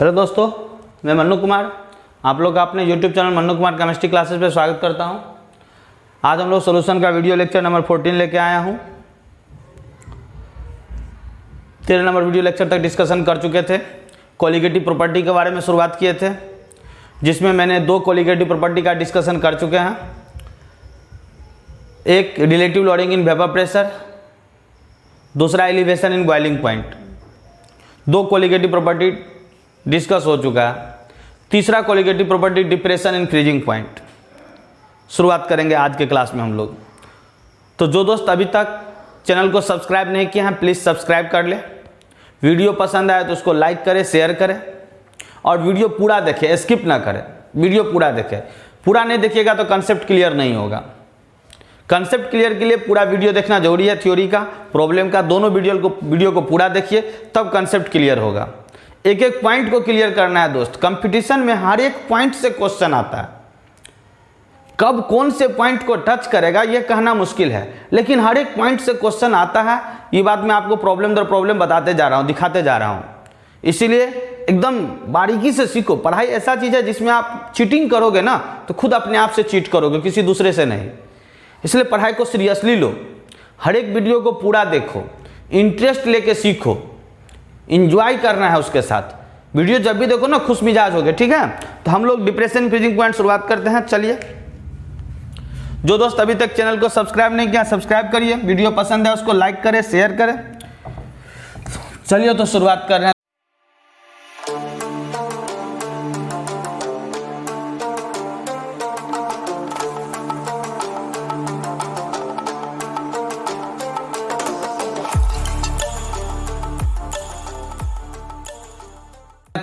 Hello दोस्तों, मैं मन्नू कुमार आप लोग का अपने YouTube channel Mannu Kumar chemistry classes पे स्वागत करता हूं। आज हम लोग सॉल्यूशन का वीडियो लेक्चर नंबर 14 लेके आया हूं। 13 नंबर वीडियो लेक्चर तक डिस्कशन कर चुके थे। कोलिगेटिव प्रॉपर्टी के बारे में शुरुआत किए थे, जिसमें मैंने 2 कोलिगेटिव प्रॉपर्टी का डिस्कशन कर चुके हैं। एक relative lowering in vapour pressure, दूसरा elevation in boiling point. 2 colligative property discuss हो चुका है। तीसरा colligative property depression in freezing point शुरुआत करेंगे आज के क्लास में हम लोग। तो जो दोस्त अभी तक चैनल को सब्सक्राइब नहीं किए हैं, प्लीज़ सब्सक्राइब कर ले। वीडियो पसंद आए तो उसको लाइक करें, शेयर करें और वीडियो पूरा देखें, स्किप ना करें। वीडियो पूरा देखें, पूरा नहीं देखिएगा तो कंसेप्ट क्लियर नहीं होगा। कंसेप्ट क्लियर के लिए पूरा वीडियो देखना जरूरी है। थ्योरी का, प्रॉब्लम का, दोनों वीडियो को पूरा देखिए, तब कंसेप्ट क्लियर होगा। एक एक पॉइंट को क्लियर करना है दोस्त। कंपटीशन में हर एक पॉइंट से क्वेश्चन आता है। कब कौन से पॉइंट को टच करेगा यह कहना मुश्किल है, लेकिन हर एक पॉइंट से क्वेश्चन आता है। ये बात मैं आपको प्रॉब्लम दर प्रॉब्लम बताते जा रहा हूँ, दिखाते जा रहा हूँ। इसीलिए एकदम बारीकी से सीखो। पढ़ाई ऐसा चीज़ है जिसमें आप चीटिंग करोगे ना तो खुद अपने आप से चीट करोगे, किसी दूसरे से नहीं। इसलिए पढ़ाई को सीरियसली लो, हर एक वीडियो को पूरा देखो, इंटरेस्ट लेके सीखो, इंजॉय करना है उसके साथ। वीडियो जब भी देखो ना खुश मिजाज हो गए, ठीक है। तो हम लोग डिप्रेशन फ्रीजिंग पॉइंट शुरुआत करते हैं। चलिए, जो दोस्त अभी तक चैनल को सब्सक्राइब नहीं किया सब्सक्राइब करिए। वीडियो पसंद है उसको लाइक करें, शेयर करें। चलिए तो शुरुआत कर रहे हैं।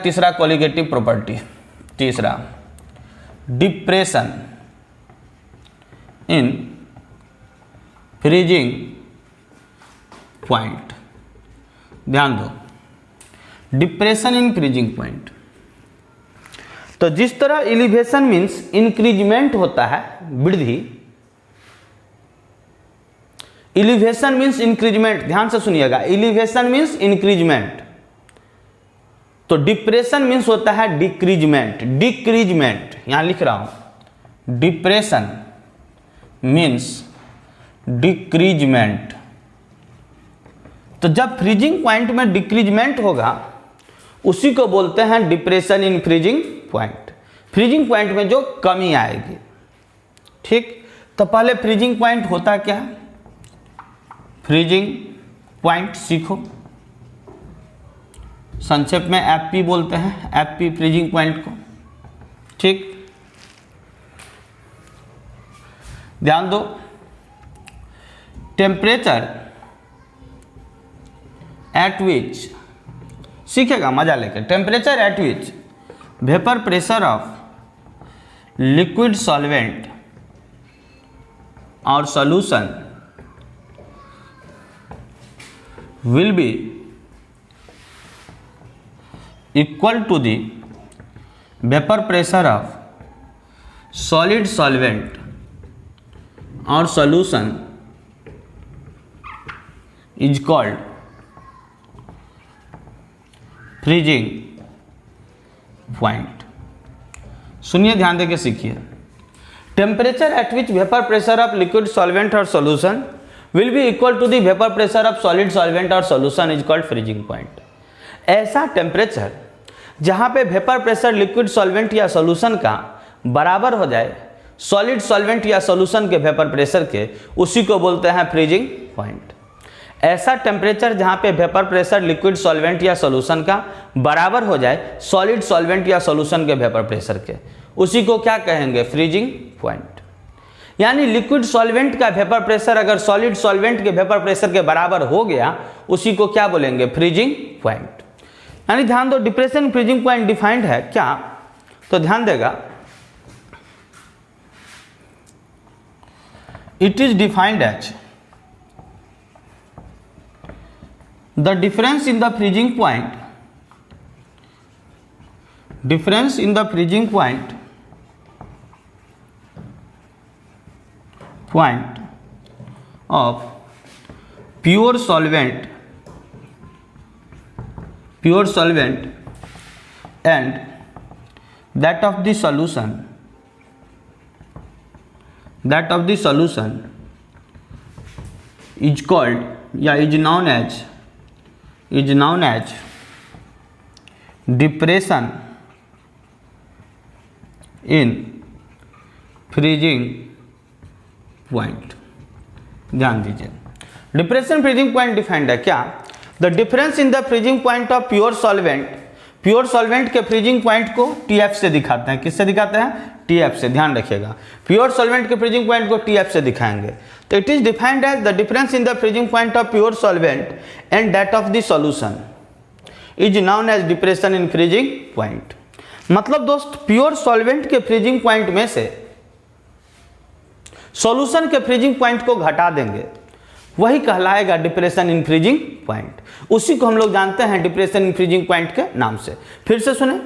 तीसरा कोलिगेटिव प्रॉपर्टी, तीसरा डिप्रेशन इन फ्रीजिंग पॉइंट। ध्यान दो, डिप्रेशन इन फ्रीजिंग पॉइंट। तो जिस तरह एलिवेशन मीन्स इंक्रीजमेंट होता है, वृद्धि। एलिवेशन मीन्स इंक्रीजमेंट, ध्यान से सुनिएगा। एलिवेशन मीन्स इंक्रीजमेंट, तो डिप्रेशन मीन्स होता है डिक्रीजमेंट। डिक्रीजमेंट यहां लिख रहा हूं, डिप्रेशन मीन्स डिक्रीजमेंट। तो जब फ्रीजिंग पॉइंट में डिक्रीजमेंट होगा उसी को बोलते हैं depression in freezing point. Freezing point में जो कमी आएगी, ठीक। तो पहले फ्रीजिंग पॉइंट होता क्या है, फ्रीजिंग पॉइंट सीखो। संक्षेप में एफपी बोलते हैं, एफपी फ्रीजिंग पॉइंट को, ठीक। ध्यान दो, टेम्परेचर एट विच, सीखेगा मजा लेकर। Temperature at which vapour pressure of liquid solvent और solution will be equal to the vapor pressure of solid solvent or solution is called freezing point। सुनिए, ध्यान देके सीखिए। Temperature at which vapour pressure of liquid solvent और solution will be equal to the vapour pressure of solid solvent और solution is called freezing point. ऐसा temperature जहां पे vapour pressure liquid solvent या सॉल्यूशन का बराबर हो जाए सॉलिड सॉल्वेंट या सॉल्यूशन के वेपर प्रेशर के, उसी को बोलते हैं फ्रीजिंग पॉइंट। ऐसा टेम्परेचर जहां पे वेपर प्रेशर लिक्विड सॉल्वेंट या सॉल्यूशन का बराबर हो जाए सॉलिड सॉल्वेंट या सॉल्यूशन के वेपर प्रेशर के, उसी को क्या कहेंगे, फ्रीजिंग पॉइंट। यानी लिक्विड सॉल्वेंट का वेपर प्रेशर अगर सॉलिड सॉल्वेंट के वेपर प्रेशर के बराबर हो गया, उसी को क्या बोलेंगे, फ्रीजिंग पॉइंट। यानी ध्यान दो, डिप्रेशन फ्रीजिंग पॉइंट डिफाइंड है क्या, तो ध्यान देगा, it is defined as the difference in the freezing point, difference in the freezing point of pure solvent and that of the solution is called या is known as depression in freezing point। ध्यान दीजिए, depression freezing point defined है क्या? The difference in the freezing point of pure solvent के freezing point को TF से दिखाते हैं। किससे दिखाते हैं? टीएफ से। ध्यान रखिएगा, प्योर सॉल्वेंट के फ्रीजिंग पॉइंट को टीएफ से दिखाएंगे। तो it is defined as the difference in the freezing point of pure solvent and that of the solution is known as depression in freezing point. मतलब दोस्त, प्योर सॉल्वेंट के freezing point में से solution के freezing point को घटा देंगे, वही कहलाएगा डिप्रेशन इन फ्रीजिंग पॉइंट। उसी को हम लोग जानते हैं डिप्रेशन इन फ्रीजिंग पॉइंट के नाम से। फिर से सुने,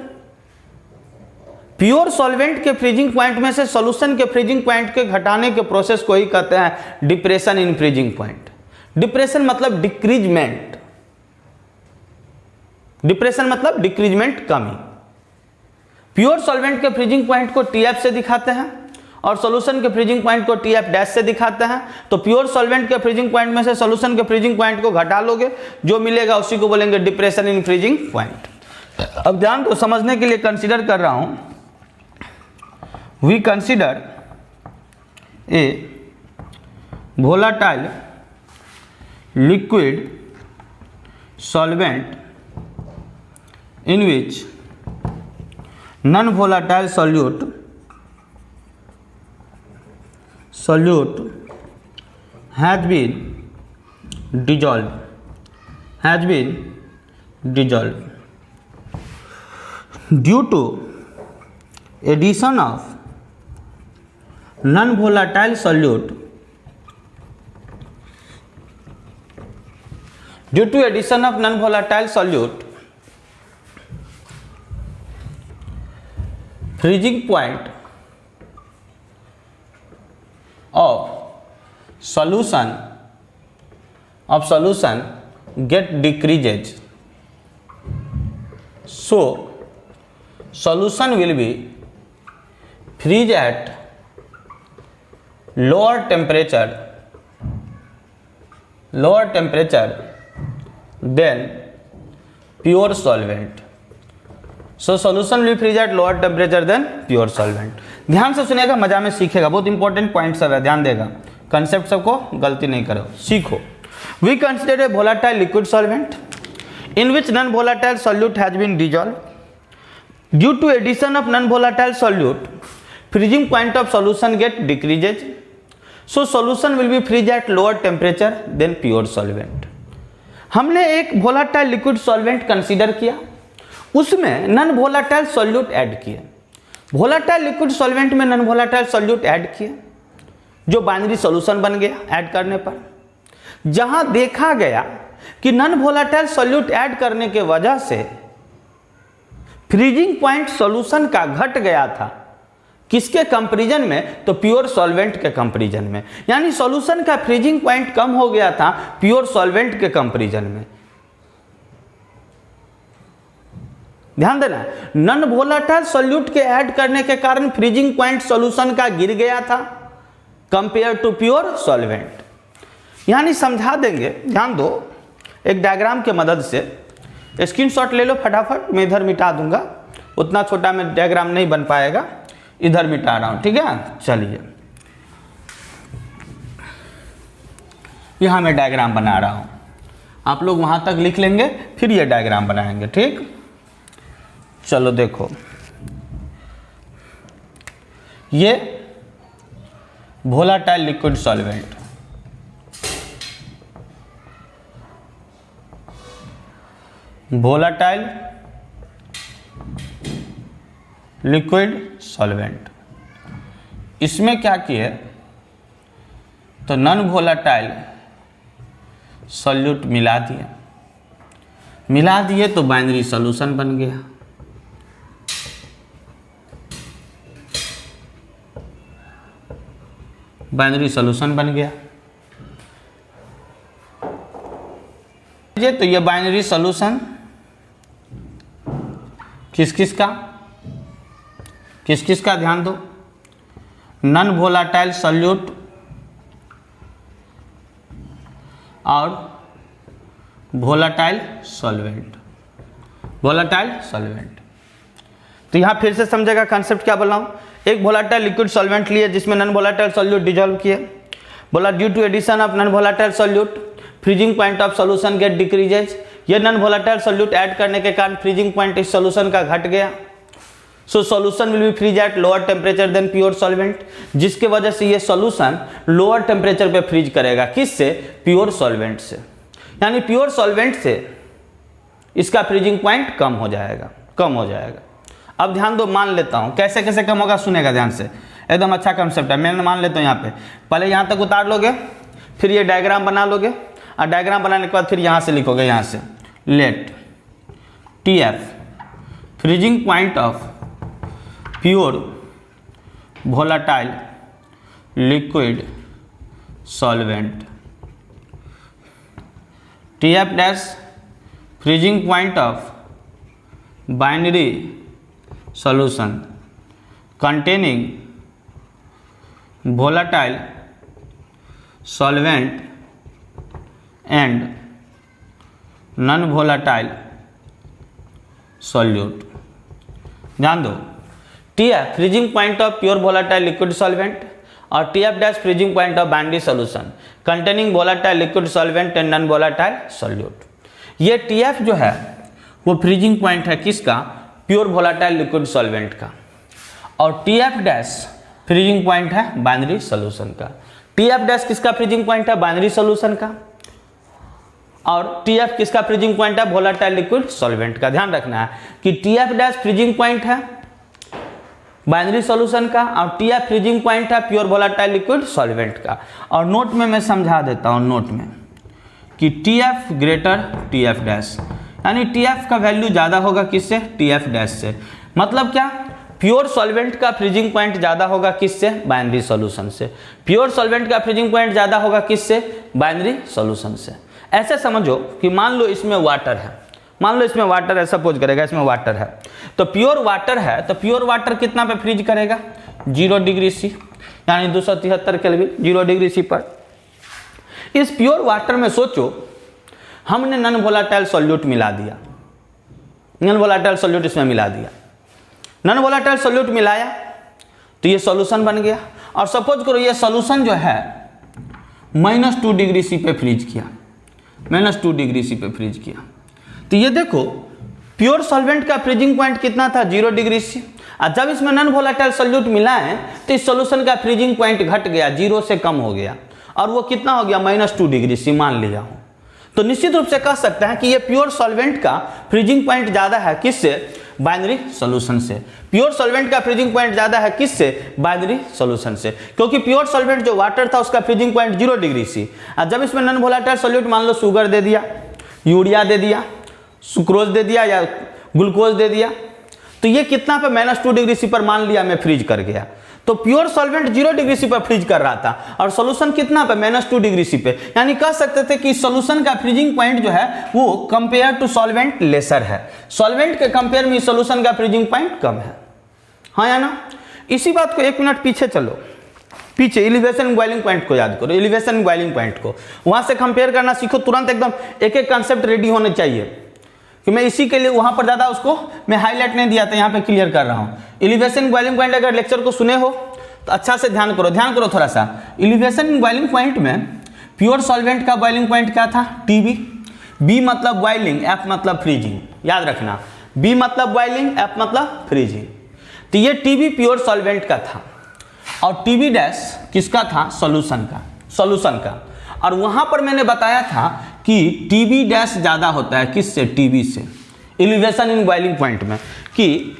प्योर सॉल्वेंट के फ्रीजिंग पॉइंट में से सॉल्यूशन के फ्रीजिंग पॉइंट के घटाने के प्रोसेस को ही कहते हैं depression in freezing point. Depression मतलब डिक्रीजमेंट, डिक्रीजमेंट, कमी। प्योर सॉल्वेंट के फ्रीजिंग पॉइंट को टीएफ से दिखाते हैं और सॉल्यूशन के फ्रीजिंग पॉइंट को टीएफ डैश से दिखाते हैं। तो प्योर सॉल्वेंट के फ्रीजिंग पॉइंट में से सॉल्यूशन के फ्रीजिंग पॉइंट को घटा लोगे, जो मिलेगा उसी को बोलेंगे डिप्रेशन इन फ्रीजिंग पॉइंट। अब ध्यान दो, समझने के लिए कंसीडर कर रहा हूं। We consider a volatile liquid solvent in which non-volatile solute has been dissolved due to addition of non-volatile solute freezing point of solution get decreases, so solution will be freeze at lower temperature than pure solvent. So solution will freeze at lower temperature than pure solvent. ध्यान से सुनेगा, मजा में सीखेगा, बहुत important point सब है, ध्यान देगा, कंसेप्ट सबको गलती नहीं करो, सीखो। We consider a volatile liquid solvent in which non-volatile solute has been dissolved. Due to addition of non-volatile solute, freezing point of solution get decreases. So solution will be freeze at lower temperature than pure solvent. हमने एक volatile liquid solvent consider किया, उसमें non volatile solute add किए। Volatile liquid solvent में non volatile solute add किए, जो binary solution बन गया ऐड करने पर। जहां देखा गया कि नॉन वोलाटाइल सॉल्यूट ऐड करने के वजह से फ्रीजिंग पॉइंट सॉल्यूशन का घट गया था, किसके कंपैरिजन में? तो प्योर सॉल्वेंट के कंपैरिजन में। यानी सॉल्यूशन का फ्रीजिंग पॉइंट कम हो गया था प्योर सॉल्वेंट के कंपैरिजन में। ध्यान देना, नॉन वोलाटाइल सॉल्यूट के ऐड करने के कारण फ्रीजिंग पॉइंट सॉल्यूशन का गिर गया था कंपेयर टू प्योर सॉल्वेंट। यानी समझा देंगे, ध्यान दो, एक डायग्राम के मदद से। स्क्रीनशॉट ले लो फटाफट, मैं इधर मिटा दूंगा, उतना छोटा में डायग्राम नहीं बन पाएगा, इधर मिटा रहा हूं, ठीक है। चलिए, यहां मैं डायग्राम बना रहा हूं, आप लोग वहां तक लिख लेंगे, फिर ये डायग्राम बनाएंगे, ठीक। चलो देखो, ये volatile liquid solvent, volatile liquid solvent, इसमें क्या किए तो नॉन वोलाटाइल सॉल्यूट मिला दिए तो बाइनरी सॉल्यूशन बन गया। बाइनरी सॉल्यूशन बन गया, तो ये बाइनरी सॉल्यूशन किस किस का ध्यान दो, नॉन वोलाटाइल सॉल्यूट और वोलाटाइल सॉल्वेंट। तो यहाँ फिर से समझेगा कंसेप्ट क्या बोला हूँ। एक वोलाटाइल लिक्विड सॉल्वेंट लिए जिसमें नॉन वोलाटाइल सॉल्यूट डिजोल्व किए, बोला due to addition of non volatile solute freezing point of solution get decreases. ये नॉन वोलाटाइल सॉल्यूट ऐड करने के कारण फ्रीजिंग पॉइंट इस सॉल्यूशन का घट गया। So solution will be freeze at lower temperature than pure solvent, जिसके वजह से ये सॉल्यूशन लोअर टेम्परेचर पे फ्रीज करेगा। किससे? प्योर सॉल्वेंट से। यानी प्योर सॉल्वेंट से इसका फ्रीजिंग पॉइंट कम हो जाएगा। अब ध्यान दो, मान लेता हूं कैसे कैसे कम होगा, सुनेगा ध्यान से, एकदम अच्छा कंसेप्ट है। मैं मान लेता हूं यहाँ पे, पहले यहाँ तक उतार लोगे, फिर ये डायग्राम बना लोगे, और डायग्राम बनाने के बाद फिर यहाँ से लिखोगे, यहाँ से let TF freezing point of pure volatile liquid solvent, TF dash freezing point of binary solution containing volatile solvent and non-volatile solute। ध्यान दो, TF freezing point of pure volatile liquid solvent और TF dash freezing point of binary solution containing volatile liquid solvent and non volatile solute. ये TF जो है वो freezing point है किसका? Pure volatile liquid solvent का, और TF डैश फ्रीजिंग पॉइंट है बाइनरी सॉल्यूशन का। TF डैश किसका फ्रीजिंग पॉइंट है? बाइनरी सॉल्यूशन का, और TF किसका फ्रीजिंग पॉइंट है? वोलाटाइल लिक्विड सॉल्वेंट का। ध्यान रखना है कि TF डैश फ्रीजिंग पॉइंट है बाइनरी सॉल्यूशन का, और TF फ्रीजिंग पॉइंट है प्योर वोलाटाइल लिक्विड सॉल्वेंट का। और नोट में मैं समझा देता हूं, नोट में कि TF ग्रेटर TF डैश, यानी TF का वैल्यू ज्यादा होगा किससे? TF डैश से। मतलब क्या? प्योर सॉल्वेंट का फ्रीजिंग पॉइंट ज्यादा होगा किससे? बाइनरी सॉल्यूशन से। प्योर सॉल्वेंट का फ्रीजिंग पॉइंट ज्यादा होगा किससे? बाइनरी सॉल्यूशन से। ऐसे समझो कि मान लो इसमें वाटर है, सपोज करेगा इसमें वाटर है, तो प्योर वाटर है, तो प्योर वाटर कितना पे फ्रीज करेगा? 0 डिग्री C, यानी 273 केल्विन, 0 डिग्री C पर। इस प्योर वाटर में सोचो हमने नॉन वोलाटाइल सॉल्यूट मिला दिया, नॉन वोलाटाइल सॉल्यूट इसमें मिला दिया, नॉन वोलाटाइल सॉल्यूट मिलाया तो ये सॉल्यूशन बन गया। और सपोज करो ये सॉल्यूशन जो है -2 डिग्री C पे फ्रीज किया, -2 डिग्री C पे फ्रीज किया, तो ये देखो प्योर सॉल्वेंट का फ्रीजिंग पॉइंट कितना था? 0 डिग्री C। और जब इसमें नॉन वोलाटाइल सॉल्यूट मिला है तो इस सॉल्यूशन का फ्रीजिंग पॉइंट घट गया, 0 से कम हो गया, और वो कितना हो गया? -2 डिग्री C मान लिया हूं। तो निश्चित रूप से कह सकते हैं कि ये प्योर सॉल्वेंट का फ्रीजिंग पॉइंट ज्यादा है किससे? बाइनरी सॉल्यूशन से। प्योर सॉल्वेंट का फ्रीजिंग पॉइंट ज्यादा है किससे? बाइनरी सॉल्यूशन से, क्योंकि प्योर सॉल्वेंट जो वाटर था उसका फ्रीजिंग पॉइंट 0 डिग्री C। और जब इसमें नॉन वोलाटाइल सॉल्यूट मान लो शुगर दे दिया, यूरिया दे दिया, सुक्रोज दे दिया या ग्लूकोज दे दिया, तो ये कितना पे? -2 डिग्री C पर मान लिया मैं फ्रीज कर गया। तो प्योर सॉल्वेंट 0 डिग्री C पर फ्रीज कर रहा था, और सॉल्यूशन कितना पे? -2 डिग्री C पे। यानी कह सकते थे कि सॉल्यूशन का फ्रीजिंग पॉइंट जो है वो कंपेयर टू सॉल्वेंट लेसर है, सॉल्वेंट के कंपेयर में सॉल्यूशन का फ्रीजिंग पॉइंट कम है। हाँ या ना? इसी बात को 1 मिनट पीछे चलो, पीछे एलिवेशन बॉइलिंग पॉइंट को याद करो, एलिवेशन बॉइलिंग पॉइंट को वहां से कंपेयर करना सीखो, तुरंत एकदम एक एक कंसेप्ट रेडी होने चाहिए। कि मैं इसी के लिए वहां पर ज्यादा उसको मैं हाईलाइट नहीं दिया था, यहाँ पे क्लियर कर रहा हूँ। एलिवेशन बॉइलिंग पॉइंट अगर लेक्चर को सुने हो तो अच्छा से ध्यान करो थोड़ा सा। एलिवेशन बॉइलिंग पॉइंट में प्योर सॉल्वेंट का बॉइलिंग पॉइंट क्या था? TB। B मतलब बॉइलिंग, F मतलब फ्रीजिंग, याद रखना, B मतलब बॉइलिंग, F मतलब फ्रीजिंग। तो ये TB प्योर सॉल्वेंट का था, और TB डैश किसका था? सॉल्यूशन का। और वहां पर मैंने बताया था कि TB डैश ज्यादा होता है किससे? TB से। एलिवेशन इन बॉइलिंग पॉइंट में कि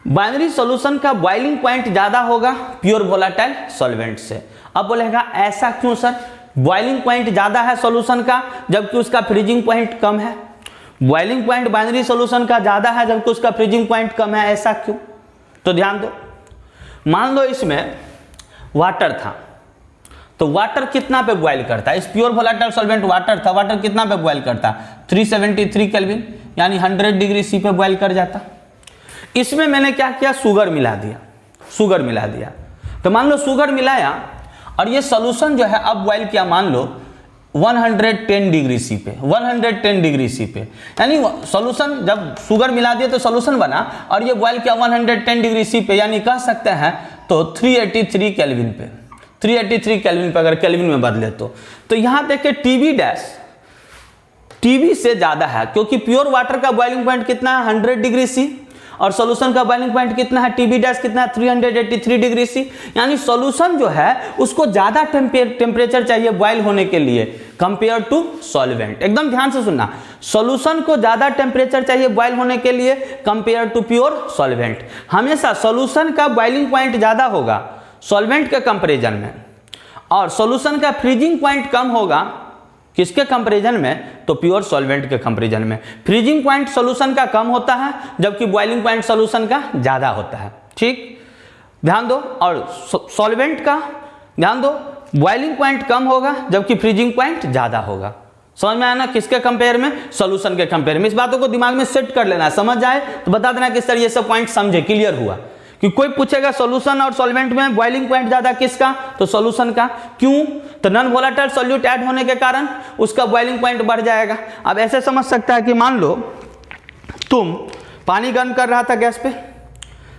बाइनरी सॉल्यूशन का बॉइलिंग पॉइंट ज्यादा होगा प्योर वोलाटाइल सॉल्वेंट से। अब बोलेगा ऐसा क्यों सर? बॉइलिंग पॉइंट ज्यादा है सॉल्यूशन का जबकि उसका फ्रीजिंग पॉइंट कम है, बॉइलिंग पॉइंट बाइनरी सॉल्यूशन का ज्यादा है जबकि उसका फ्रीजिंग पॉइंट कम है, ऐसा क्यों? तो ध्यान दो, मान लो इसमें वाटर था, तो वाटर कितना पे बॉइल करता है? इस प्योर वोलाटाइल सॉल्वेंट वाटर था, वाटर कितना पे बॉइल करता? 373 केल्विन, यानी 100 डिग्री C पे बॉइल कर जाता। इसमें मैंने क्या किया, शुगर मिला दिया, शुगर मिला दिया। तो मान लो शुगर मिलाया और ये सोल्यूशन जो है अब बॉइल किया, मान लो 110 डिग्री सी पे, 110 डिग्री सी पे, यानी सॉल्यूशन जब शुगर मिला दिया तो सॉल्यूशन बना और ये बॉइल किया 110 डिग्री सी पे, यानी कह सकते हैं तो 383 केल्विन पे, 383 केल्विन पे अगर केल्विन में बदले तो यहाँ देखिए टीबी डैश टीबी से ज़्यादा है, क्योंकि प्योर वाटर का बॉइलिंग पॉइंट कितना है 100 डिग्री सी और सॉल्यूशन का बॉइलिंग पॉइंट कितना है, टीबी डैश कितना है 383 डिग्री सी, यानी सॉल्यूशन जो है उसको ज़्यादा टेम्परेचर चाहिए बॉइल होने के लिए कंपेयर टू सॉल्वेंट। एकदम ध्यान से सुनना, सॉल्यूशन को ज़्यादा टेम्परेचर चाहिए बॉइल होने के लिए कंपेयर टू प्योर सॉल्वेंट। हमेशा सॉल्यूशन का बॉइलिंग पॉइंट ज़्यादा होगा सॉल्वेंट के कंपेरिजन में और सॉल्यूशन का फ्रीजिंग पॉइंट कम होगा किसके कंपैरिजन में, तो प्योर सॉल्वेंट के कंपैरिजन में। फ्रीजिंग पॉइंट सॉल्यूशन का कम होता है जबकि बॉइलिंग पॉइंट सॉल्यूशन का ज़्यादा होता है। ठीक, ध्यान दो। और सॉल्वेंट का ध्यान दो, बॉइलिंग पॉइंट कम होगा जबकि फ्रीजिंग पॉइंट ज़्यादा होगा। समझ में आया ना, किसके कंपेयर में, सॉल्यूशन के कंपेयर में। इस बातों को दिमाग में सेट कर लेना, समझ आए तो बता देना कि सर ये सब पॉइंट समझे, क्लियर हुआ। कि कोई पूछेगा सॉल्यूशन और सॉल्वेंट में बॉइलिंग पॉइंट ज्यादा किसका, तो सॉल्यूशन का। क्यों, तो नॉन वोलेटाइल सॉल्यूट ऐड होने के कारण उसका बॉइलिंग पॉइंट बढ़ जाएगा। अब ऐसे समझ सकता है कि मान लो तुम पानी गर्म कर रहा था, गैस पे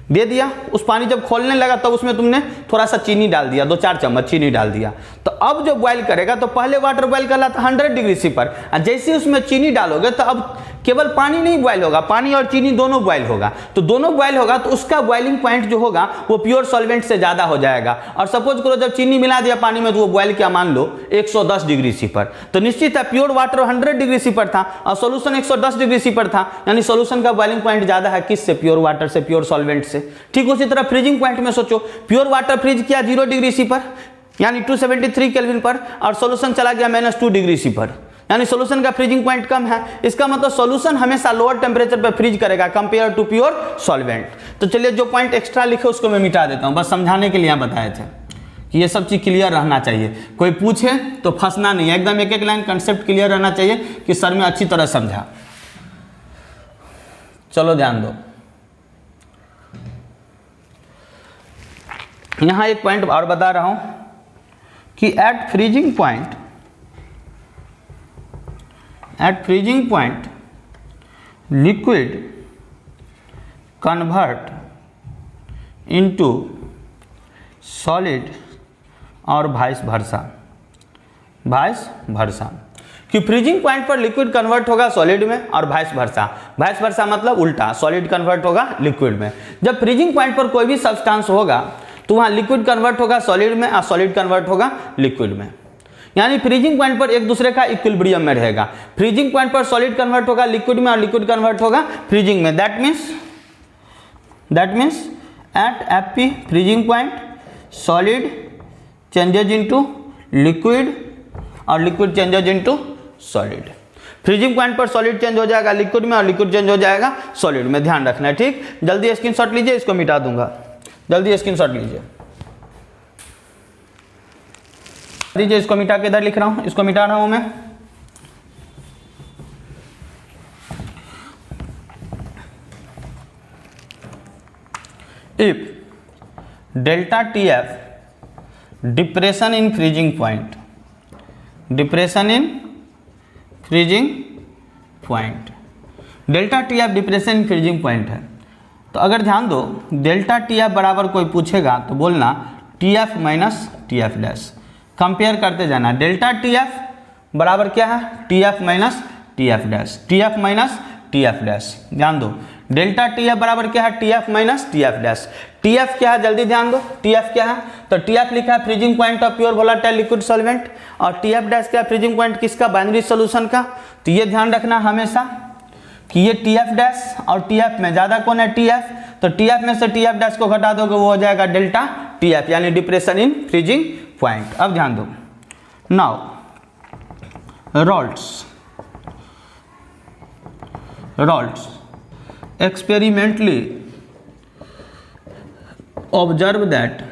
दे दिया, उस पानी जब खोलने लगा तब उसमें तुमने थोड़ा सा चीनी डाल दिया, 2-4 चम्मच चीनी डाल दिया। तो अब जो बॉइल करेगा तो पहले वाटर बॉइल कर रहा था 100 डिग्री सी पर, जैसे ही उसमें चीनी डालोगे तो अब केवल पानी नहीं बॉइल होगा, पानी और चीनी दोनों बॉइल होगा। तो दोनों बॉइल होगा तो उसका बॉइलिंग पॉइंट जो होगा वो प्योर सॉल्वेंट से ज़्यादा हो जाएगा। और सपोज करो जब चीनी मिला दिया पानी में तो वो बॉइल किया मान लो 110 डिग्री सी पर, तो निश्चित है प्योर वाटर 100 डिग्री सी पर था और सोल्यूशन 110 डिग्री सी पर था, यानी सोल्यूशन का बॉइलिंग पॉइंट ज़्यादा है किससे, प्योर वाटर से, प्योर सॉल्वेंट से। ठीक उसी तरह फ्रीजिंग पॉइंट में सोचो, प्योर वाटर फ्रीज किया 0 डिग्री सी पर यानी 273 केल्विन पर और सोल्यूशन चला गया -2 डिग्री सी पर, यानी सॉल्यूशन का फ्रीजिंग पॉइंट कम है। इसका मतलब सॉल्यूशन हमेशा लोअर टेम्परेचर पर फ्रीज करेगा कंपेयर टू प्योर सॉल्वेंट। तो चलिए जो पॉइंट एक्स्ट्रा लिखे उसको मैं मिटा देता हूं, बस समझाने के लिए यहाँ बताए थे कि ये सब चीज क्लियर रहना चाहिए। कोई पूछे तो फंसना नहीं है, एकदम एक एक लाइन कंसेप्ट क्लियर रहना चाहिए कि सर में अच्छी तरह समझा। चलो ध्यान दो, यहां एक पॉइंट और बता रहा हूं कि at freezing point liquid convert into solid और वाइस वर्सा। कि फ्रीजिंग पॉइंट पर लिक्विड कन्वर्ट होगा सॉलिड में और वाइस वर्सा मतलब उल्टा, सॉलिड कन्वर्ट होगा लिक्विड में। जब फ्रीजिंग पॉइंट पर कोई भी सब्सटेंस होगा तो वहाँ लिक्विड कन्वर्ट होगा सॉलिड में और सॉलिड कन्वर्ट होगा लिक्विड में, यानी फ्रीजिंग पॉइंट पर एक दूसरे का इक्विलिब्रियम में रहेगा। फ्रीजिंग पॉइंट पर सॉलिड कन्वर्ट होगा लिक्विड में और लिक्विड कन्वर्ट होगा फ्रीजिंग में। That means at FP freezing point solid changes into liquid और liquid changes into solid. Freezing point पर सॉलिड चेंज हो जाएगा लिक्विड में और लिक्विड चेंज हो जाएगा सॉलिड में, ध्यान रखना है। ठीक, जल्दी स्क्रीनशॉट लीजिए, इसको मिटा दूंगा, जल्दी स्क्रीनशॉट लीजिए। दीजिए, इसको मिटा के इधर लिख रहा हूं, इसको मिटा रहा हूं मैं। If delta TF depression in freezing point, delta TF depression in freezing point है। तो अगर ध्यान दो, डेल्टा TF बराबर कोई पूछेगा तो बोलना TF minus TF dash, compare करते जाना। डेल्टा TF बराबर क्या है, TF minus TF dash, TF minus TF dash. ध्यान दो, डेल्टा TF बराबर क्या है, TF minus TF dash. TF क्या है, जल्दी ध्यान दो, TF क्या है, तो TF लिखा है freezing point of pure volatile liquid solvent और TF डैश क्या है, फ्रीजिंग पॉइंट किसका, बाइनरी सॉल्यूशन का। तो ये ध्यान रखना हमेशा कि ये TF डैश और TF में ज़्यादा कौन है, TF, तो TF में से TF डैश को घटा दोगे वो हो जाएगा डेल्टा TF यानी डिप्रेशन इन फ्रीजिंग पॉइंट। अब ध्यान दो, now Ralts experimentally observe that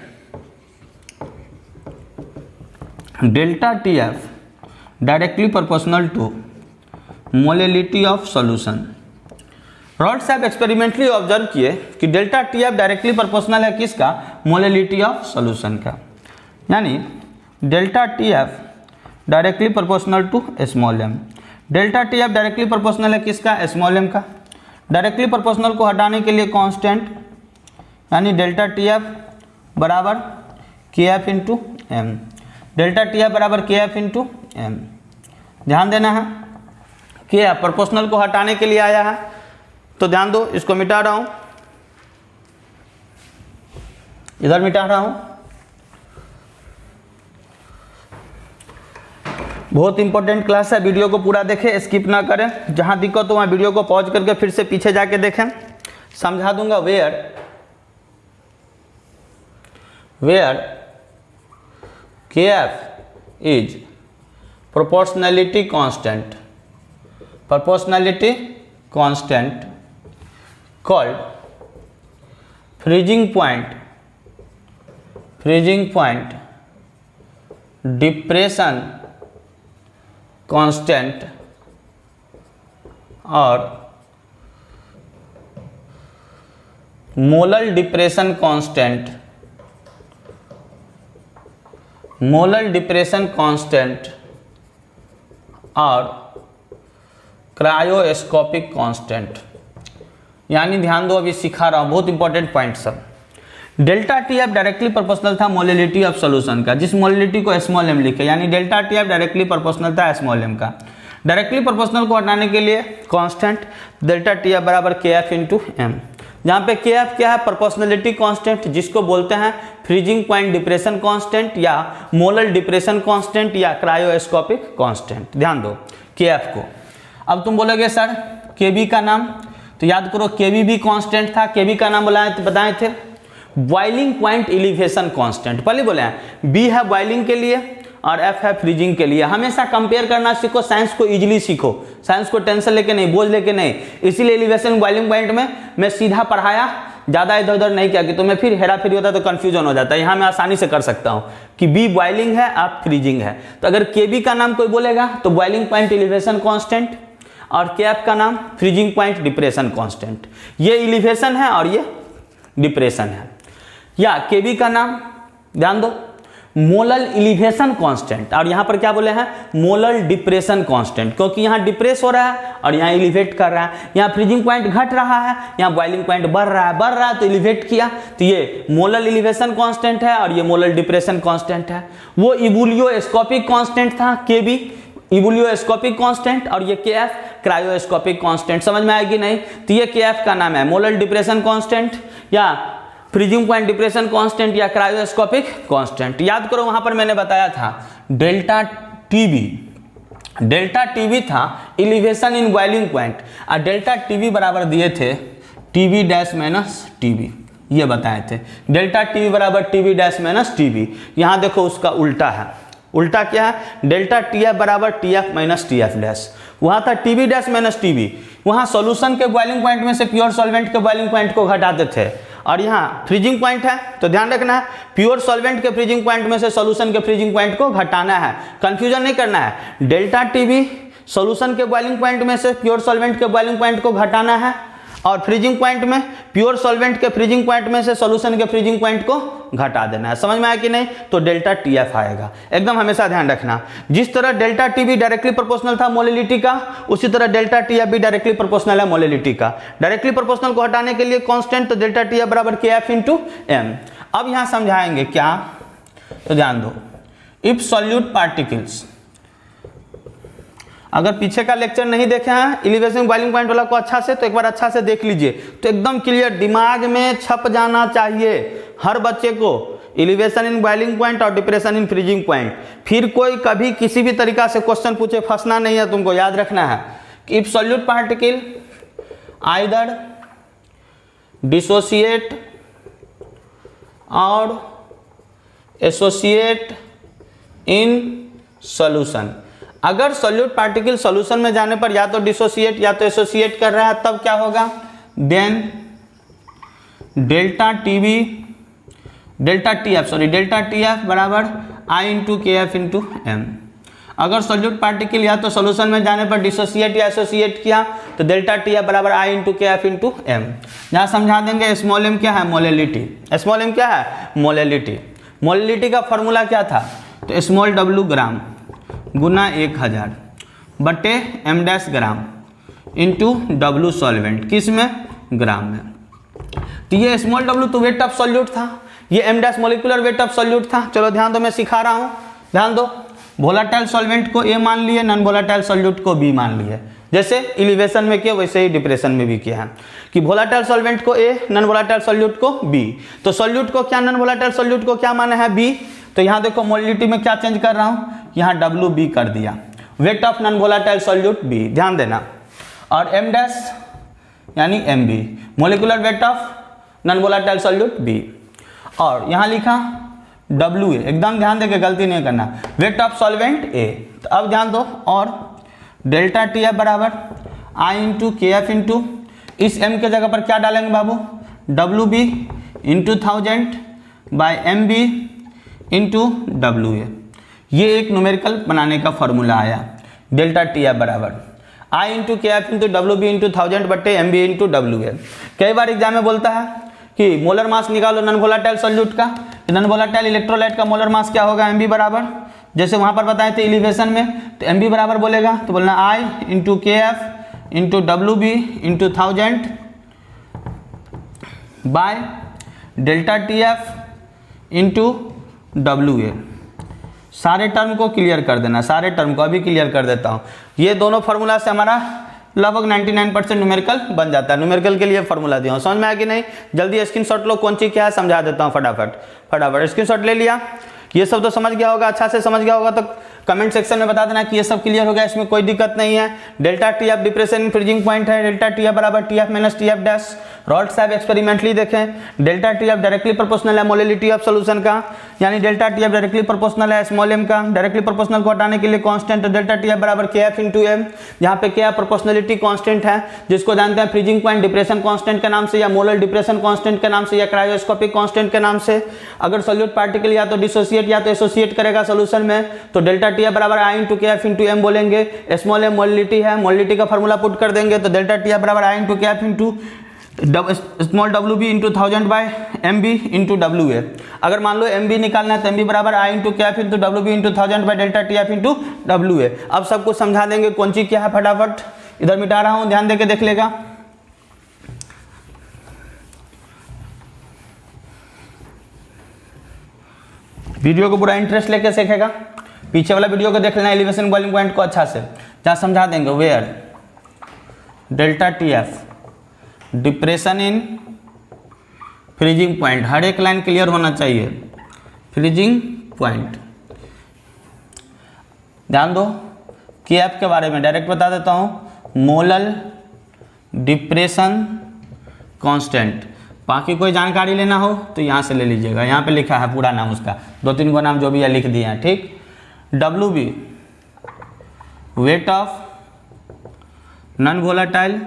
delta TF directly proportional to molality of solution. Raoult साहब एक्सपेरिमेंटली ऑब्जर्व किए कि delta T F directly proportional है किसका, मोलिलिटी ऑफ सॉल्यूशन का, यानी delta T F directly proportional to small M. Delta T F directly proportional है किसका, small M का। डायरेक्टली प्रोपोर्शनल को हटाने के लिए कांस्टेंट, यानी डेल्टा टी एफ बराबर K F into M. Delta T F बराबर के एफ इंटू एम। ध्यान देना है, के एफ प्रोपोर्शनल को हटाने के लिए आया है, तो ध्यान दो, इसको मिटा रहा हूं, इधर मिटा रहा हूं। बहुत इंपॉर्टेंट क्लास है, वीडियो को पूरा देखें, स्किप ना करें। जहां दिक्कत हो वहां वीडियो को पॉज करके फिर से पीछे जाके देखें, समझा दूंगा। वेयर के F is proportionality constant, called freezing point, depression constant और मोलर डिप्रेशन कांस्टेंट और क्रायोस्कोपिक कांस्टेंट। यानी ध्यान दो, अभी सिखा रहा हूं, बहुत इंपॉर्टेंट पॉइंट सब। Delta T F directly proportional था मोलिलिटी ऑफ सॉल्यूशन का, जिस मोलिलिटी को स्मॉल एम लिखे, यानी delta T F directly proportional था स्मॉल एम का। डायरेक्टली प्रोपोर्शनल को हटाने के लिए कांस्टेंट डेल्टा टी एफ बराबर के एफ इंटू एम, जहाँ पे के एफ क्या है, प्रोपोर्शनलिटी कांस्टेंट, जिसको बोलते हैं फ्रीजिंग पॉइंट डिप्रेशन कांस्टेंट या मोलर डिप्रेशन कांस्टेंट या क्रायोस्कोपिक कांस्टेंट। ध्यान दो के एफ को। अब तुम बोलोगे सर के बी का नाम, तो याद करो के बी भी कांस्टेंट था। के बी का नाम बताए थे बॉइलिंग पॉइंट एलिवेशन कांस्टेंट, पहले बोले हैं। बी है बॉइलिंग के लिए और एफ है फ्रीजिंग के लिए। हमेशा कंपेयर करना सीखो, साइंस को इजीली सीखो, साइंस को टेंशन लेके नहीं, बोझ लेके नहीं। इसीलिए एलिवेशन बॉइलिंग पॉइंट में मैं सीधा पढ़ाया, ज़्यादा इधर उधर नहीं किया कि तुम्हें फिर हेरा फेरी होता है तो कंफ्यूजन हो जाता है। यहाँ मैं आसानी से कर सकता हूँ कि बी बॉइलिंग है, आप फ्रीजिंग है। तो अगर के बी का नाम कोई बोलेगा तो बॉइलिंग पॉइंट एलिवेशन कांस्टेंट और के एफ का नाम फ्रीजिंग पॉइंट डिप्रेशन कांस्टेंट। ये एलिवेशन है और ये डिप्रेशन है। या के बी का नाम ध्यान दो मोलर एलिवेशन कांस्टेंट, और यहाँ पर क्या बोले हैं, मोलर डिप्रेशन कांस्टेंट, क्योंकि यहाँ डिप्रेस हो रहा है और यहाँ एलिवेट कर रहा है। यहाँ फ्रीजिंग पॉइंट घट रहा है, यहाँ बॉइलिंग पॉइंट बढ़ रहा है तो एलिवेट किया, तो ये मोलर एलिवेशन कांस्टेंट है और ये मोलर डिप्रेशन कांस्टेंट है। वो इबुलियोस्कोपिक कांस्टेंट था के बी, इबुलियोस्कोपिक कांस्टेंट, और ये के एफ क्रायोस्कोपिक कांस्टेंट। समझ में आएगी नहीं, तो ये के एफ का नाम है मोलर डिप्रेशन कांस्टेंट या फ्रीजिंग पॉइंट डिप्रेशन कांस्टेंट या क्रायोस्कोपिक कांस्टेंट। याद करो वहां पर मैंने बताया था डेल्टा टीबी था एलिवेशन इन बॉइलिंग पॉइंट, और डेल्टा टीबी बराबर दिए थे टीबी डैश माइनस टीबी, ये बताए थे। डेल्टा टीबी बराबर टीबी डैश माइनस टीबी। यहां देखो उसका उल्टा है। उल्टा क्या है, डेल्टा टी एफ बराबर T F minus T F dash. वहां था टीबी डैश माइनस टीबी, वहां सॉल्यूशन के बॉइलिंग पॉइंट में से प्योर सॉल्वेंट के बॉइलिंग पॉइंट को घटाते थे, और यहाँ फ्रीजिंग पॉइंट है तो ध्यान रखना है प्योर सॉल्वेंट के फ्रीजिंग पॉइंट में से सॉल्यूशन के फ्रीजिंग पॉइंट को घटाना है, कंफ्यूजन नहीं करना है। डेल्टा टीबी सॉल्यूशन के बॉइलिंग पॉइंट में से प्योर सॉल्वेंट के बॉइलिंग पॉइंट को घटाना है, और फ्रीजिंग पॉइंट में प्योर सॉल्वेंट के फ्रीजिंग पॉइंट में से सॉल्यूशन के फ्रीजिंग पॉइंट को घटा देना है। समझ में आया कि नहीं, तो डेल्टा टी एफ आएगा, एकदम हमेशा ध्यान रखना। जिस तरह delta T be directly proportional था मोलिलिटी का, उसी तरह डेल्टा टी एफ भी डायरेक्टली प्रोपोर्शनल है मोलिलिटी का। डायरेक्टली प्रोपोर्शनल को हटाने के लिए कांस्टेंट, तो डेल्टा टी एफ बराबर के एफ इंटू एम। अब यहां समझाएंगे क्या, तो ध्यान दो, इफ सॉल्यूट पार्टिकल्स, अगर पीछे का लेक्चर नहीं देखे हैं एलिवेशन बॉइलिंग पॉइंट वाला को अच्छा से, तो एक बार अच्छा से देख लीजिए, तो एकदम क्लियर दिमाग में छप जाना चाहिए हर बच्चे को, एलिवेशन इन बॉइलिंग पॉइंट और डिप्रेशन इन फ्रीजिंग पॉइंट। फिर कोई कभी किसी भी तरीका से क्वेश्चन पूछे फंसना नहीं है, तुमको याद रखना है कि if solute particle either dissociate और एसोसिएट इन सॉल्यूशन। अगर सॉल्यूट पार्टिकल सॉल्यूशन में जाने पर या तो डिसोसिएट या तो एसोसिएट कर रहा है, तब क्या होगा, देन डेल्टा टी एफ बराबर I into K F into M. अगर सॉल्यूट पार्टिकल या तो सोल्यूशन में जाने पर डिसोसिएट या एसोसिएट किया तो डेल्टा टी एफ बराबर I into K F into M. यहाँ समझा देंगे स्मॉल एम क्या है, मोलेलिटी। स्मॉल एम क्या है, मोलेलिटी। मोलेलिटी का फॉर्मूला क्या था, तो स्मॉल डब्लू ग्राम गुना 1000 बटे M dash gram into W solvent, किस में, ग्राम में। तो ये स्मॉल डब्लू तो वेट ऑफ सॉल्यूट था, ये M dash molecular weight of solute था। चलो ध्यान दो, मैं सिखा रहा हूँ, ध्यान दो। वोलाटाइल सॉल्वेंट को ए मान लिए, नॉन वोलाटाइल सॉल्यूट को बी मान लिए। जैसे एलिवेशन में किया वैसे ही डिप्रेशन में भी किया है कि वोलाटाइल सॉल्वेंट को ए, नॉन वोलाटाइल सॉल्यूट को बी। तो सॉल्यूट को क्या, नॉन वोलाटाइल सॉल्यूट को क्या माना है, बी। तो यहाँ देखो मोलिडिटी में क्या चेंज कर रहा हूँ, यहाँ डब्ल्यू बी कर दिया, weight of non volatile solute B, ध्यान देना। और एम डैश यानी M B, molecular weight of non volatile solute B. और यहाँ लिखा डब्ल्यू ए, एकदम ध्यान देके गलती नहीं करना, वेट ऑफ सॉल्वेंट ए। तो अब ध्यान दो, और डेल्टा टी एफ बराबर I into K F into, इस एम के जगह पर क्या डालेंगे बाबू, W B into 1000 by M B into W A. ये एक न्यूमेरिकल बनाने का फॉर्मूला आया, डेल्टा टी एफ बराबर I into K F into W B into 1000 बटे M B into W A. कई बार एग्जाम में बोलता है कि मोलर मास निकालो नॉन वोलाटाइल सॉल्यूट का, नॉन वोलाटाइल इलेक्ट्रोलाइट का मोलर मास क्या होगा, एम बी बराबर, जैसे वहां पर बताए थे एलिवेशन में, तो एम बी बराबर बोलेगा तो बोलना I into K F into W B into 1000 by delta T F into W A. सारे टर्म को क्लियर कर देना, सारे टर्म को अभी क्लियर कर देता हूँ। ये दोनों फार्मूला से हमारा लगभग 99% न्यूमेरिकल बन जाता है। न्यूमेरिकल के लिए फार्मूला दिया हूँ, समझ में आया कि नहीं, जल्दी स्क्रीनशॉट लो, कौन चीज़ क्या है समझा देता हूँ फटाफट फटाफट। स्क्रीनशॉट ले लिया, ये सब तो समझ गया होगा, अच्छा से समझ गया होगा तो कमेंट सेक्शन में बता देना कि ये सब क्लियर हो गया, इसमें कोई दिक्कत नहीं है। Delta T F depression in freezing point है, डेल्टा टी एफ बराबर T F minus T F dash. Raoult साहब एक्सपेरिमेंटली देखें, delta T F directly proportional है मोलिलिटी ऑफ सोल्यूशन का, यानी delta T F directly proportional है small M का। Directly proportional को हटाने के लिए कांस्टेंट डेल्टा टी एफ बराबर के एफ इंटू एम, यहाँ पे क्या प्रोपोर्शनलिटी कांस्टेंट है, जिसको जानते हैं फ्रीजिंग पॉइंट डिप्रेशन कांस्टेंट के नाम से, या मोलर डिप्रेशन कांस्टेंट के नाम से, या क्रायोस्कोपिक कांस्टेंट के नाम से। अगर सॉल्यूट पार्टिकल या तो डिसोसिएट या तो एसोसिएट करेगा सोल्यूशन में, तो डेल्टा टी एफ बराबर I into K F into M बोलेंगे। स्मॉल एम मोलिलिटी है, मोलिलिटी का फॉर्मूला पुट कर देंगे, तो डेल्टा टी एफ बराबर I into K F into small W B into 1000 by M B into W A. अगर मान लो एम बी निकालना है तो एम बी बराबर I into K F into W B into 1000 by delta T F into W A. अब सब कुछ समझा देंगे, कौन चीज क्या है फटाफट इधर मिटा रहा हूं, ध्यान देके देख लेगा। वीडियो को पूरा इंटरेस्ट लेके सीखेगा, पीछे वाला वीडियो को देख लेना, एलिवेशन बॉइलिंग पॉइंट को अच्छा से जहाँ समझा देंगे। Where delta T F depression in freezing point, हर एक लाइन क्लियर होना चाहिए। फ्रीजिंग पॉइंट ध्यान दो, के एफ के बारे में डायरेक्ट बता देता हूँ, मोलल डिप्रेशन कांस्टेंट। बाकी कोई जानकारी लेना हो तो यहाँ से ले लीजिएगा, यहाँ पे लिखा है पूरा नाम उसका, 2-3 गो नाम जो भी है लिख दिए हैं, ठीक। W B weight of non volatile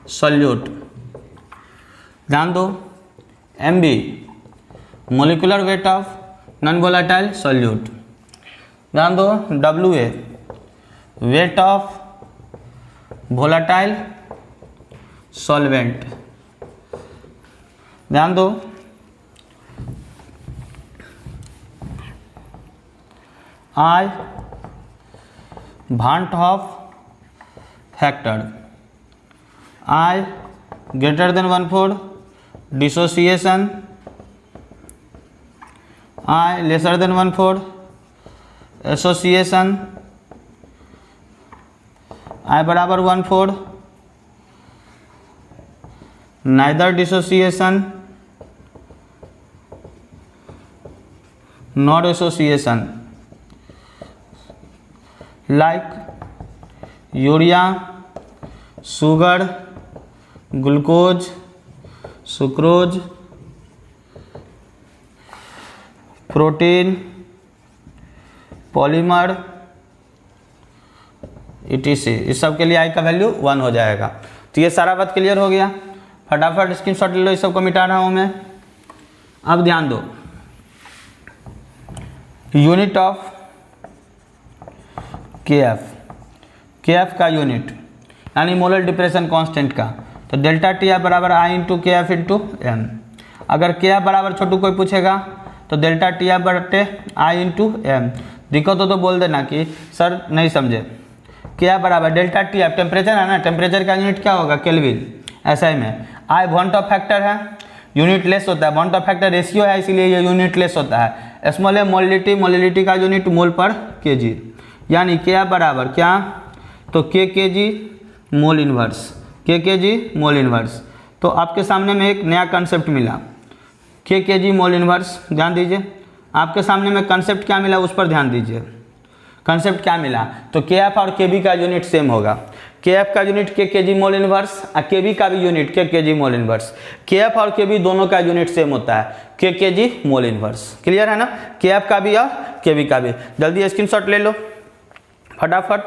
solute, ध्यान दो। M B molecular weight of non volatile solute, ध्यान दो। W A weight of volatile solvent, ध्यान दो। I van't Hoff factor, I greater than 1/4 dissociation, I lesser than 1/4 association, I बराबर 1/4 neither dissociation nor association, like urea, sugar, glucose, sucrose, protein, polymer etc, इस सब के लिए आई का value 1 हो जाएगा। तो ये सारा बात क्लियर हो गया, फटाफट स्क्रीनशॉट ले लो, इस सब को मिटा रहा हूँ मैं। अब ध्यान दो, यूनिट ऑफ के एफ का यूनिट यानी मोलर डिप्रेशन कांस्टेंट का, तो डेल्टा टी एफ बराबर I into K F into M. अगर के एफ बराबर छोटू कोई पूछेगा तो डेल्टा टी एफ बटे आई इंटू एम। दिक्कत हो तो बोल देना कि सर नहीं समझे। के एफ बराबर डेल्टा टी एफ टेम्परेचर है ना, टेम्परेचर का यूनिट क्या होगा केल्विन, ऐसा ही में आई बॉन्ड ऑफ फैक्टर है, यूनिट लेस होता है, बॉन्ड ऑफ फैक्टर रेशियो है इसीलिए ये यूनिट लेस होता है। स्मॉल ए मोलिटी, मोलिटी का यूनिट मोल पर केजी, यानी के एफ बराबर क्या, तो के जी मोल इन्वर्स, के जी मोल इन्वर्स। तो आपके सामने में एक नया कंसेप्ट मिला, के जी मोल इन्वर्स। ध्यान दीजिए आपके सामने में कंसेप्ट क्या मिला उस पर ध्यान दीजिए। कंसेप्ट क्या मिला, तो के एफ और के बी का यूनिट सेम होगा। के एफ का यूनिट के जी मोल इन्वर्स और के बी का भी यूनिट के जी मोल इन्वर्स। के एफ और के बी दोनों का यूनिट सेम होता है के जी मोल इन्वर्स। क्लियर है ना, के एफ का भी और के बी का भी। जल्दी स्क्रीनशॉट ले लो फटाफट।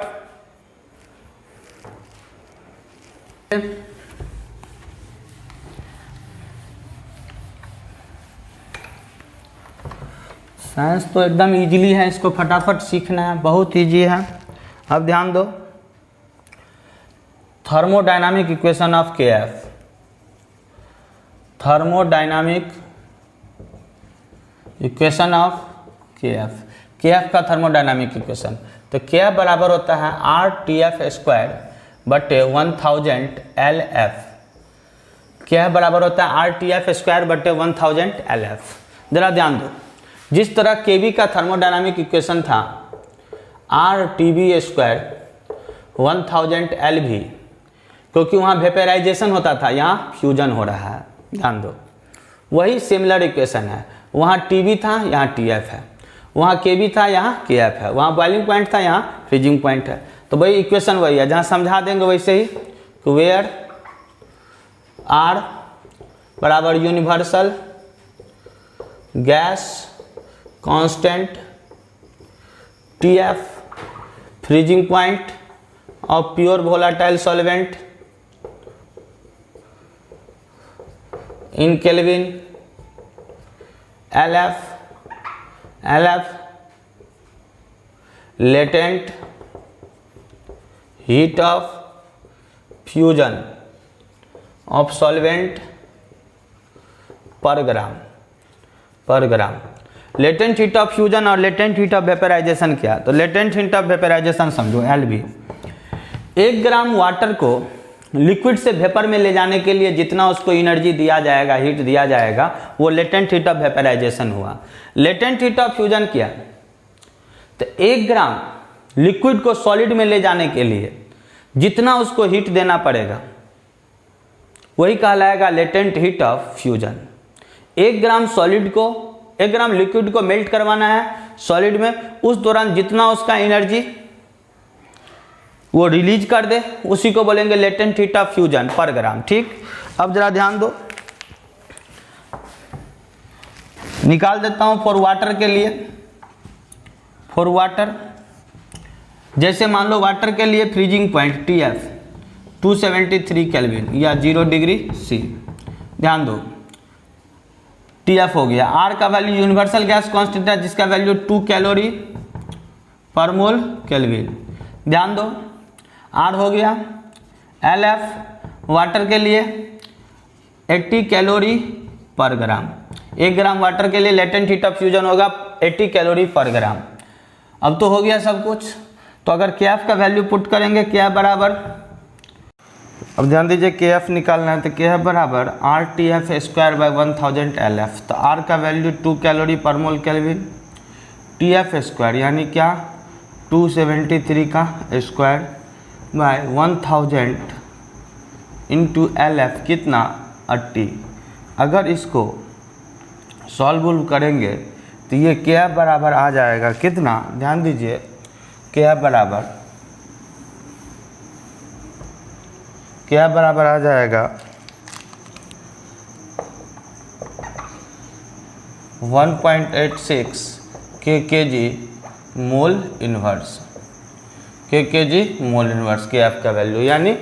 साइंस तो एकदम इजीली है, इसको फटाफट सीखना है, बहुत इजी है। अब ध्यान दो, थर्मोडायनामिक इक्वेशन ऑफ के एफ, थर्मोडायनामिक इक्वेशन ऑफ के एफ का थर्मोडायनामिक इक्वेशन। तो के एफ बराबर होता है आर टी एफ स्क्वायर बटे 1000 एल एफ। के एफ बराबर होता है आर टी एफ स्क्वायर बटे 1000 एल एफ। जरा ध्यान दो, जिस तरह के बी का थर्मोडायनामिक इक्वेशन था R T B square 1000 L भी, क्योंकि वहाँ वेपराइजेशन होता था, यहाँ फ्यूजन हो रहा है। ध्यान दो, वही सिमिलर इक्वेशन है। वहाँ टी बी था, यहाँ टी एफ है, वहाँ के बी था, यहाँ के एफ है, वहाँ बॉइलिंग पॉइंट था, यहाँ फ्रीजिंग पॉइंट है। तो वही इक्वेशन वही है, जहाँ समझा देंगे वैसे ही। वेयर आर बराबर universal gas constant, T F freezing point of pure volatile solvent in kelvin, L F latent heat of fusion of solvent पर ग्राम। लेटेंट हीट ऑफ फ्यूजन और लेटेंट हीट ऑफ वेपराइजेशन क्या, तो latent heat of vaporisation समझो LV। 1 gram water को liquid से vapour में ले जाने के लिए जितना उसको एनर्जी दिया जाएगा, हीट दिया जाएगा, वो लेटेंट हीट ऑफ वेपराइजेशन हुआ। लेटेंट हीट ऑफ फ्यूजन क्या, तो 1 ग्राम लिक्विड को सॉलिड में ले जाने के लिए जितना उसको हीट देना पड़ेगा वही कहलाएगा latent heat of fusion. 1 gram liquid को मेल्ट करवाना है सॉलिड में, उस दौरान जितना उसका एनर्जी वो रिलीज कर दे उसी को बोलेंगे लेटेंट हीट ऑफ फ्यूजन पर ग्राम। ठीक, अब जरा ध्यान दो, निकाल देता हूं फॉर वाटर के लिए। फॉर वाटर, जैसे मान लो वाटर के लिए फ्रीजिंग पॉइंट TF 273 केल्विन या 0 डिग्री C। ध्यान दो, TF हो गया। R का वैल्यू यूनिवर्सल गैस कांस्टेंट है जिसका वैल्यू 2 कैलोरी पर मोल केल्विन। ध्यान दो, R हो गया। LF वाटर के लिए 80 कैलोरी पर ग्राम। 1 ग्राम वाटर के लिए लेटेंट हीट ऑफ फ्यूजन होगा 80 कैलोरी पर ग्राम। अब तो हो गया सब कुछ। तो अगर KF का वैल्यू पुट करेंगे, KF बराबर, अब ध्यान दीजिए KF निकालना है, तो KF बराबर RTF स्क्वायर बाय 1000 LF। तो R का वैल्यू 2 कैलोरी पर मोल केल्विन, TF स्क्वायर यानी क्या 273 का स्क्वायर बाय 1000 इंटू LF कितना 80। अगर इसको सॉल्व करेंगे तो ये KF बराबर आ जाएगा कितना, ध्यान दीजिए, KF बराबर आ जाएगा 1.86 kg मोल इन्वर्स, KF का वैल्यू, यानी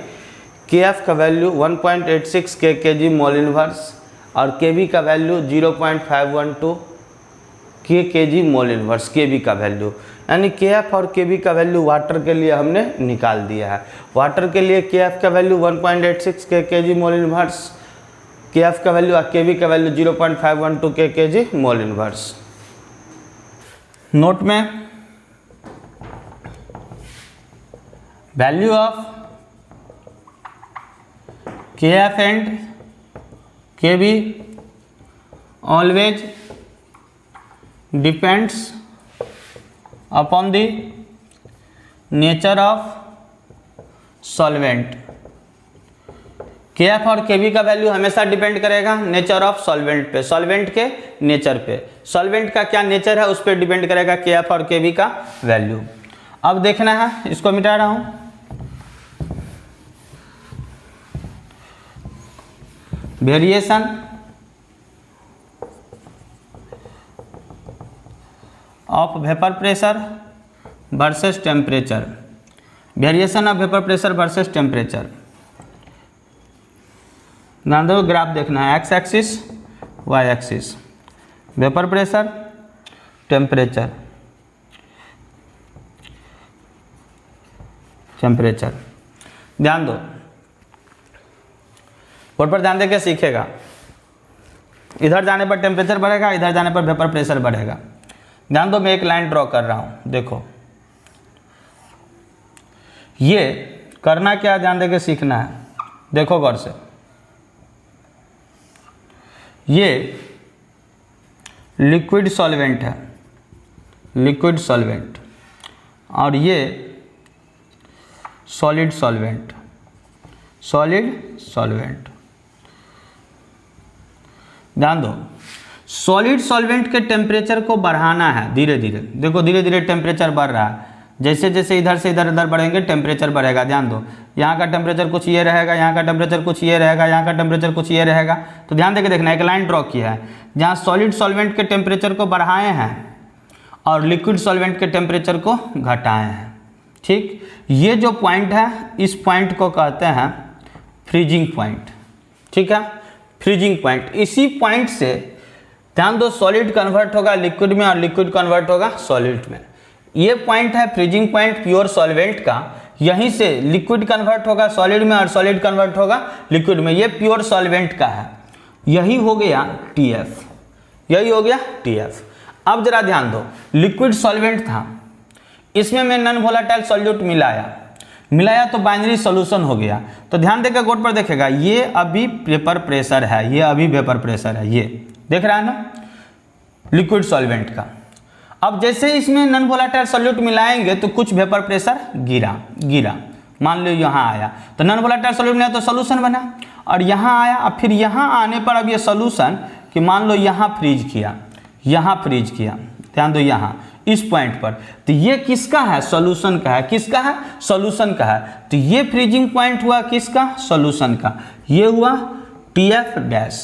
KF का वैल्यू 1.86 kg मोल इन्वर्स और KB का वैल्यू 0.512 के जी मोल इनवर्स के बी का वैल्यू, यानी के एफ और के बी का वैल्यू वाटर के लिए हमने निकाल दिया है। वाटर के लिए के एफ का वैल्यू 1.86 के जी मोल इनवर्स, के एफ का वैल्यू और के बी का वैल्यू 0.512 के जी मोल इनवर्स। नोट में वैल्यू ऑफ के एफ एंड के be always depends upon the nature of solvent. के एफ और के बी का वैल्यू हमेशा डिपेंड करेगा नेचर ऑफ सॉल्वेंट पे, सॉल्वेंट के नेचर पे। सॉल्वेंट का क्या नेचर है उस पर डिपेंड करेगा के एफ और के बी का वैल्यू। अब देखना है, इसको मिटा रहा हूं। Variation of vapour pressure versus temperature, variation of vapour pressure versus temperature. ध्यान दो, ग्राफ देखना है, X axis Y axis, vapour pressure temperature, temperature. ध्यान दो, बोर्ड पर ध्यान देके सीखेगा। इधर जाने पर टेम्परेचर बढ़ेगा, इधर जाने पर वेपर प्रेशर बढ़ेगा। ध्यान दो, मैं एक लाइन ड्रॉ कर रहा हूं, देखो ये करना क्या, ध्यान देके सीखना है। देखो गौर से, ये लिक्विड सॉल्वेंट है, लिक्विड सॉल्वेंट, और ये सॉलिड सॉल्वेंट, सॉलिड सॉल्वेंट। ध्यान दो, सॉलिड सॉल्वेंट के टेम्परेचर को बढ़ाना है धीरे धीरे। देखो धीरे धीरे टेम्परेचर बढ़ रहा है, जैसे जैसे इधर से इधर इधर बढ़ेंगे टेम्परेचर बढ़ेगा। ध्यान दो, यहाँ का टेम्परेचर कुछ ये रहेगा, यहाँ का टेम्परेचर कुछ ये रहेगा, यहाँ का टेम्परेचर कुछ ये रहेगा। तो ध्यान देके देखना, एक लाइन ड्रॉ किया है जहाँ सॉलिड सॉल्वेंट के टेम्परेचर को बढ़ाए हैं और लिक्विड सॉल्वेंट के टेम्परेचर को घटाए हैं। ठीक, ये जो पॉइंट है इस पॉइंट को कहते हैं फ्रीजिंग पॉइंट। ठीक है, फ्रीजिंग पॉइंट। इसी पॉइंट से ध्यान दो, सॉलिड कन्वर्ट होगा लिक्विड में और लिक्विड कन्वर्ट होगा सॉलिड में। ये पॉइंट है फ्रीजिंग पॉइंट प्योर सॉल्वेंट का। यहीं से लिक्विड कन्वर्ट होगा सॉलिड में और सॉलिड कन्वर्ट होगा लिक्विड में। ये प्योर सॉल्वेंट का है। यही हो गया टीएफ, यही हो गया टीएफ। अब जरा ध्यान दो, लिक्विड सॉल्वेंट था, इसमें मैं नॉन वोलेटाइल सॉल्यूट मिलाया तो बाइनरी सॉल्यूशन हो गया। तो ध्यान देकर बोर्ड पर देखेगा, ये अभी वेपर प्रेशर है, ये अभी वेपर प्रेशर है, ये देख रहा है ना लिक्विड सॉल्वेंट का। अब जैसे इसमें नॉन वोलेटाइल सॉल्यूट मिलाएंगे तो कुछ वेपर प्रेशर गिरा, मान लो यहाँ आया तो नॉन वोलेटाइल सॉल्यूट मिला तो सॉल्यूशन बना, और यहाँ आया, अब फिर यहाँ आने पर अब ये सॉल्यूशन कि मान लो यहाँ फ्रीज किया, ध्यान दो यहाँ इस पॉइंट पर, तो ये किसका है, सॉल्यूशन का है। किसका है, सॉल्यूशन का है। तो ये फ्रीजिंग पॉइंट हुआ किसका, सॉल्यूशन का। ये हुआ टीएफ डैश।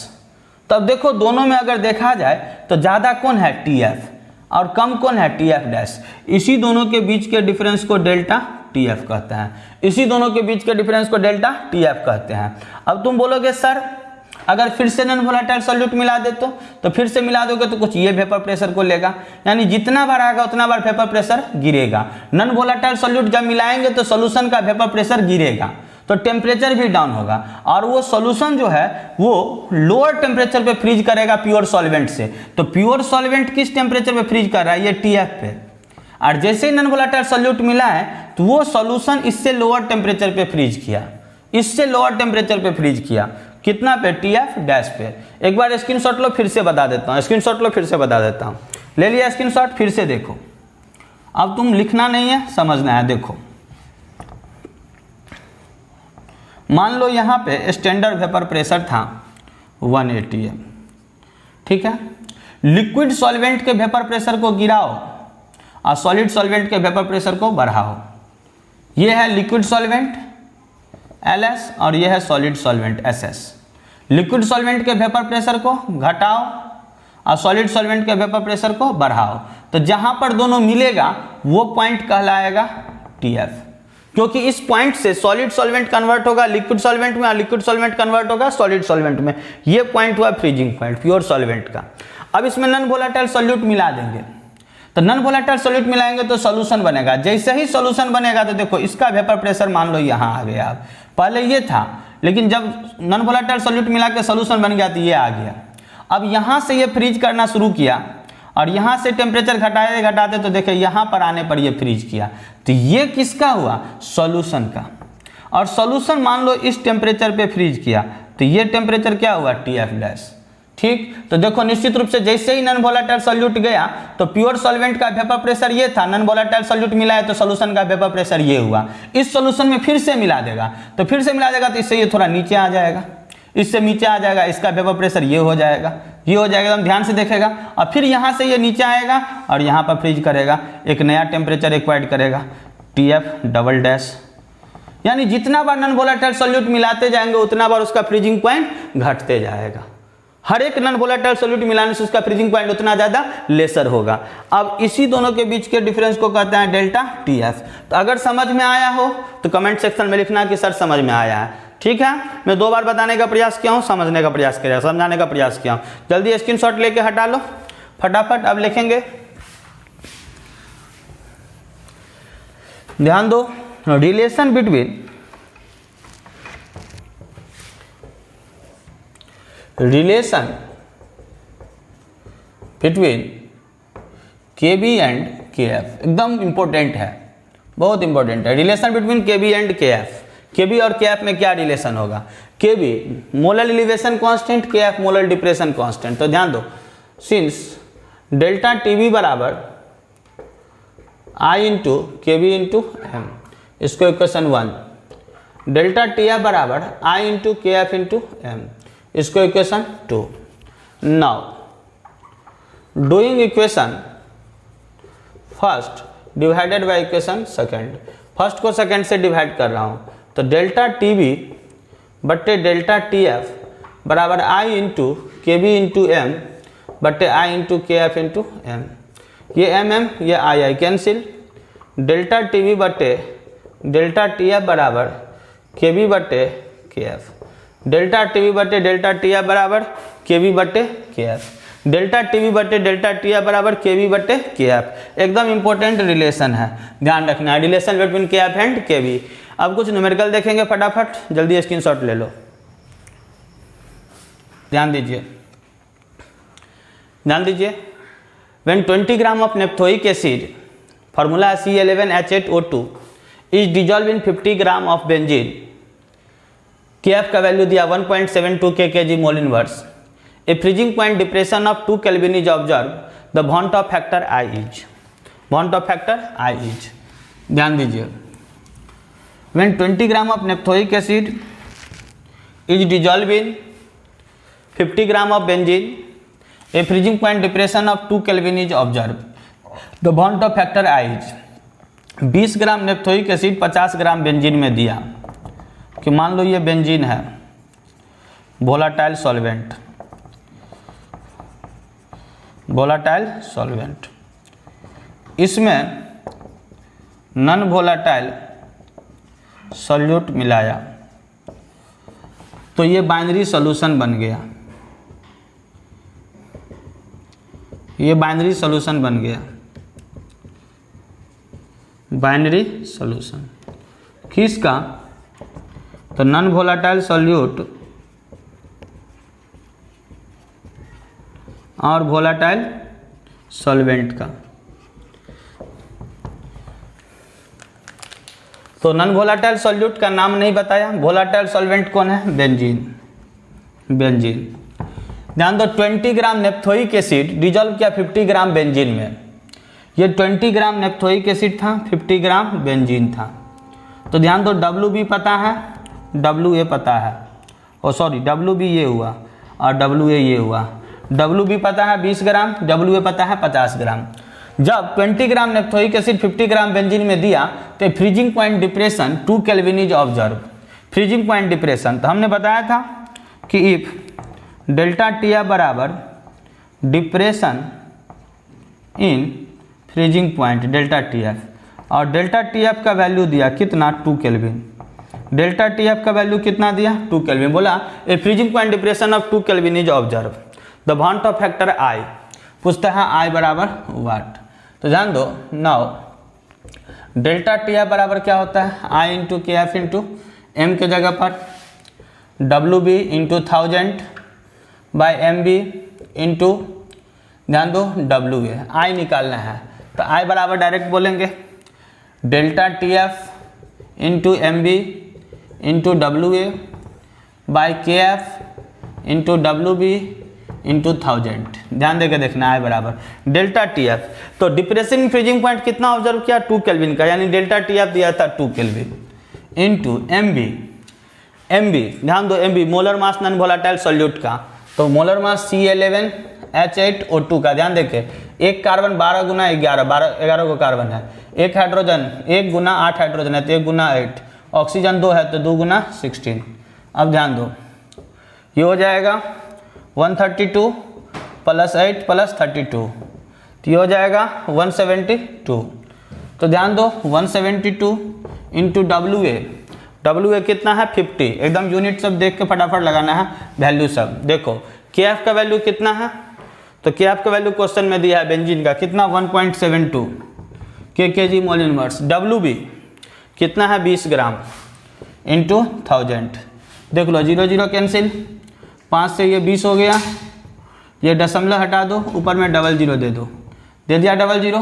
तब देखो दोनों में अगर देखा जाए तो ज़्यादा कौन है, टीएफ, और कम कौन है, टीएफ डैश। इसी दोनों के बीच के डिफरेंस को डेल्टा टीएफ कहते हैं। इसी दोनों के बीच के डिफरेंस को डेल्टा टीएफ कहते हैं। अब तुम बोलोगे सर अगर फिर से नॉन वोलेटाइल सॉल्यूट मिला दे तो फिर से मिला दोगे तो कुछ ये वेपर प्रेशर को लेगा, यानी जितना बार आएगा उतना बार वेपर प्रेशर गिरेगा। नॉन वोलेटाइल सॉल्यूट जब मिलाएंगे तो सॉल्यूशन का वेपर प्रेशर गिरेगा, तो टेम्परेचर भी डाउन होगा, और वो सॉल्यूशन जो है वो लोअर टेम्परेचर पे फ्रीज करेगा प्योर सॉल्वेंट से। तो प्योर सॉल्वेंट किस टेम्परेचर पे फ्रीज कर रहा है, ये टीएफ पे। और जैसे ही नॉन वोलेटाइल सॉल्यूट मिला है तो वो सॉल्यूशन इससे लोअर टेम्परेचर पे फ्रीज किया, इससे लोअर टेम्परेचर पे फ्रीज किया। कितना पे, टीएफ डैश पे। एक बार स्क्रीनशॉट लो, फिर से बता देता हूँ, स्क्रीनशॉट लो, फिर से बता देता हूँ। ले लिया स्क्रीनशॉट, फिर से देखो। अब तुम लिखना नहीं है, समझना है। देखो मान लो यहाँ पे स्टैंडर्ड वेपर प्रेशर था 1 atm, ठीक है। लिक्विड सॉल्वेंट के वेपर प्रेशर को गिराओ और सॉलिड सॉल्वेंट के वेपर प्रेशर को बढ़ाओ। ये है लिक्विड सॉल्वेंट LS और ये है solid solvent SS। Liquid solvent के वेपर प्रेशर को घटाओ और सॉलिड सॉल्वेंट के वेपर प्रेशर को बढ़ाओ, तो जहां पर दोनों मिलेगा वो पॉइंट कहलाएगा TF, क्योंकि इस पॉइंट से सॉलिड सॉल्वेंट कन्वर्ट होगा लिक्विड सॉल्वेंट में और लिक्विड सॉल्वेंट कन्वर्ट होगा सॉलिड सॉल्वेंट में। ये पॉइंट हुआ फ्रीजिंग पॉइंट प्योर सॉल्वेंट का। अब इसमें नॉन वोलेटाइल सॉल्यूट मिला देंगे, तो नॉन वोलेटाइल सॉल्यूट मिलाएंगे तो सॉल्यूशन बनेगा। जैसे ही सॉल्यूशन बनेगा तो देखो इसका वेपर प्रेशर मान लो यहाँ आ गया, पहले ये था, लेकिन जब नॉन वोलेटाइल सॉल्यूट मिला के सॉल्यूशन बन गया तो ये आ गया। अब यहाँ से ये फ्रीज करना शुरू किया और यहाँ से टेम्परेचर घटाते घटाते तो देखिए यहाँ पर आने पर ये फ्रीज किया, तो ये किसका हुआ, सॉल्यूशन का। और सॉल्यूशन मान लो इस टेम्परेचर पे फ्रीज किया तो ये टेम्परेचर क्या हुआ, TF डैश। ठीक, तो देखो निश्चित रूप से जैसे ही नॉन वोलेटाइल सॉल्यूट गया तो प्योर सॉल्वेंट का वेपर प्रेशर ये था, नॉन वोलेटाइल सॉल्यूट मिला है तो सॉल्यूशन का वेपर प्रेशर ये हुआ। इस सॉल्यूशन में फिर से मिला देगा, तो फिर से मिला देगा तो इससे ये थोड़ा नीचे आ जाएगा, इससे नीचे आ जाएगा, इसका वेपर प्रेशर ये हो जाएगा, ये हो जाएगा, एकदम ध्यान से देखेगा। और फिर यहाँ से ये नीचे आएगा और यहाँ पर फ्रीज करेगा, एक नया टेम्परेचर एक्वायर्ड करेगा, TF डबल डैश। यानी जितना बार नॉन वोलेटाइल सॉल्यूट मिलाते जाएंगे उतना बार उसका फ्रीजिंग पॉइंट घटते जाएगा। हर एक नॉन वोलेटाइल सॉल्यूट मिलाने से उसका फ्रीजिंग पॉइंट उतना ज़्यादा लेसर होगा। अब इसी दोनों के बीच के डिफरेंस को कहते हैं डेल्टा TF। तो अगर समझ में आया हो तो कमेंट सेक्शन में लिखना कि सर समझ में आया है। ठीक है, मैं 2 बार बताने का प्रयास किया हूँ, समझने का प्रयास किया, समझाने का प्रयास किया हूँ। जल्दी स्क्रीनशॉट लेके हटा लो फटाफट। अब लिखेंगे, ध्यान दो, relation between KB and KF एकदम इंपॉर्टेंट है, बहुत इंपॉर्टेंट है। Relation between KB and KF, KB और KF में क्या रिलेशन होगा, KB molar elevation constant, KF molar depression constant. तो ध्यान दो, सिंस डेल्टा TB बराबर I into KB into M, इसको इक्वेशन 1, डेल्टा TF बराबर I into KF into M, इसको equation 2। Now doing equation first divided by equation second, first को second से divide कर रहा हूँ, तो डेल्टा TB बट्टे डेल्टा TF बराबर I into KB into M बट्टे I into KF into M। ये MM ये I कैंसिल, डेल्टा TB बट्टे डेल्टा TF बराबर KB बट्टे KF, डेल्टा TB बट्टे डेल्टा TF बराबर KB बट्टे KF, डेल्टा TB बट्टे डेल्टा TF बराबर KB बट्टे KF। एकदम इंपॉर्टेंट रिलेशन है, ध्यान रखना है, relation between KF and KB। अब कुछ न्यूमेरिकल देखेंगे फटाफट, जल्दी स्क्रीनशॉट ले लो, ध्यान दीजिए, ध्यान दीजिए। When 20 gram of naphthoic acid, formula C11H8O2 is dissolve in 50 gram of benzene, KF का वैल्यू दिया 1.72 kg mole inverse, a freezing point depression of 2 kelvin is observe, the van't Hoff factor I is, van't Hoff factor I is. ध्यान दीजिए, when 20 gram of naphthoic acid is dissolve in 50 gram of benzene, a freezing point depression of 2 kelvin is observe, the van't Hoff factor I is. 20 gram naphthoic acid 50 gram benzene में दिया कि मान लो ये benzene है, volatile solvent, volatile solvent, इसमें non volatile solute मिलाया तो ये बाइनरी सॉल्यूशन बन गया, ये बाइनरी सॉल्यूशन बन गया, बाइनरी सॉल्यूशन किसका, तो नॉन वोलाटाइल सॉल्यूट और वोलाटाइल सॉल्वेंट का। तो नॉन वोलाटाइल सॉल्यूट का नाम नहीं बताया, वोलाटाइल सॉल्वेंट कौन है, बेंजीन, बेंजीन। ध्यान दो, 20 ग्राम नेप्थोइक एसिड डिजॉल्व किया 50 ग्राम बेंजीन में, ये 20 ग्राम नेप्थोइक एसिड था, 50 ग्राम बेंजीन था। तो ध्यान दो, WB पता है, WA पता है, ओ सॉरी WB ये हुआ और WA ये हुआ, WB पता है 20 ग्राम, WA पता है 50 ग्राम। जब 20 gram naphthoic acid 50 gram benzene में दिया तो freezing point depression 2 kelvin is observe, freezing point depression. तो हमने बताया था कि इफ डेल्टा TF बराबर depression in freezing point delta TF, और डेल्टा TF का वैल्यू दिया कितना, 2 केल्विन, डेल्टा TF का वैल्यू कितना दिया, 2 केल्विन। बोला a freezing point depression of 2 kelvin is observe, the van't Hoff factor I, पूछता है आई बराबर वाट। तो जान दो नाउ डेल्टा टी एफ बराबर क्या होता है, I into K F into M के जगह पर W B into 1000 by M B into, ध्यान दो डब्ल्यू ए, आई निकालना है। तो आई बराबर डायरेक्ट बोलेंगे delta T F into M B into W A by K F into W B into 1000। ध्यान देकर देखना आई बराबर डेल्टा टी एफ। तो डिप्रेसिंग फ्रीजिंग पॉइंट कितना ऑब्जर्व किया, 2 केल्विन का, यानी डेल्टा टी एफ दिया था 2 केल्विन इंटू एम बी। ध्यान दो M B molar mass non volatile solute का, तो मोलर मास C11H8O2 का। ध्यान देके एक कार्बन 12 गुना 11 को कार्बन है, एक हाइड्रोजन 1 गुना 8 हाइड्रोजन है तो 1 गुना 8, ऑक्सीजन 2 है तो 2 गुना 16। अब ध्यान दो ये हो जाएगा 132 प्लस 8 प्लस 32, तो ये हो जाएगा 172। तो ध्यान दो 172 इंटू डब्ल्यू ए कितना है 50। एकदम यूनिट सब देख के फटाफट लगाना है वैल्यू सब। देखो के एफ का वैल्यू कितना है, तो के एफ का वैल्यू क्वेश्चन में दिया है बेंजीन का कितना 1.72 के जी मोल इनवर्स। डब्ल्यू बी कितना है 20 ग्राम इंटू 1000। देख लो 0 0 कैंसिल, 5 से ये 20 हो गया, ये दशमलव हटा दो, ऊपर में डबल जीरो दे दो, दे दिया डबल जीरो,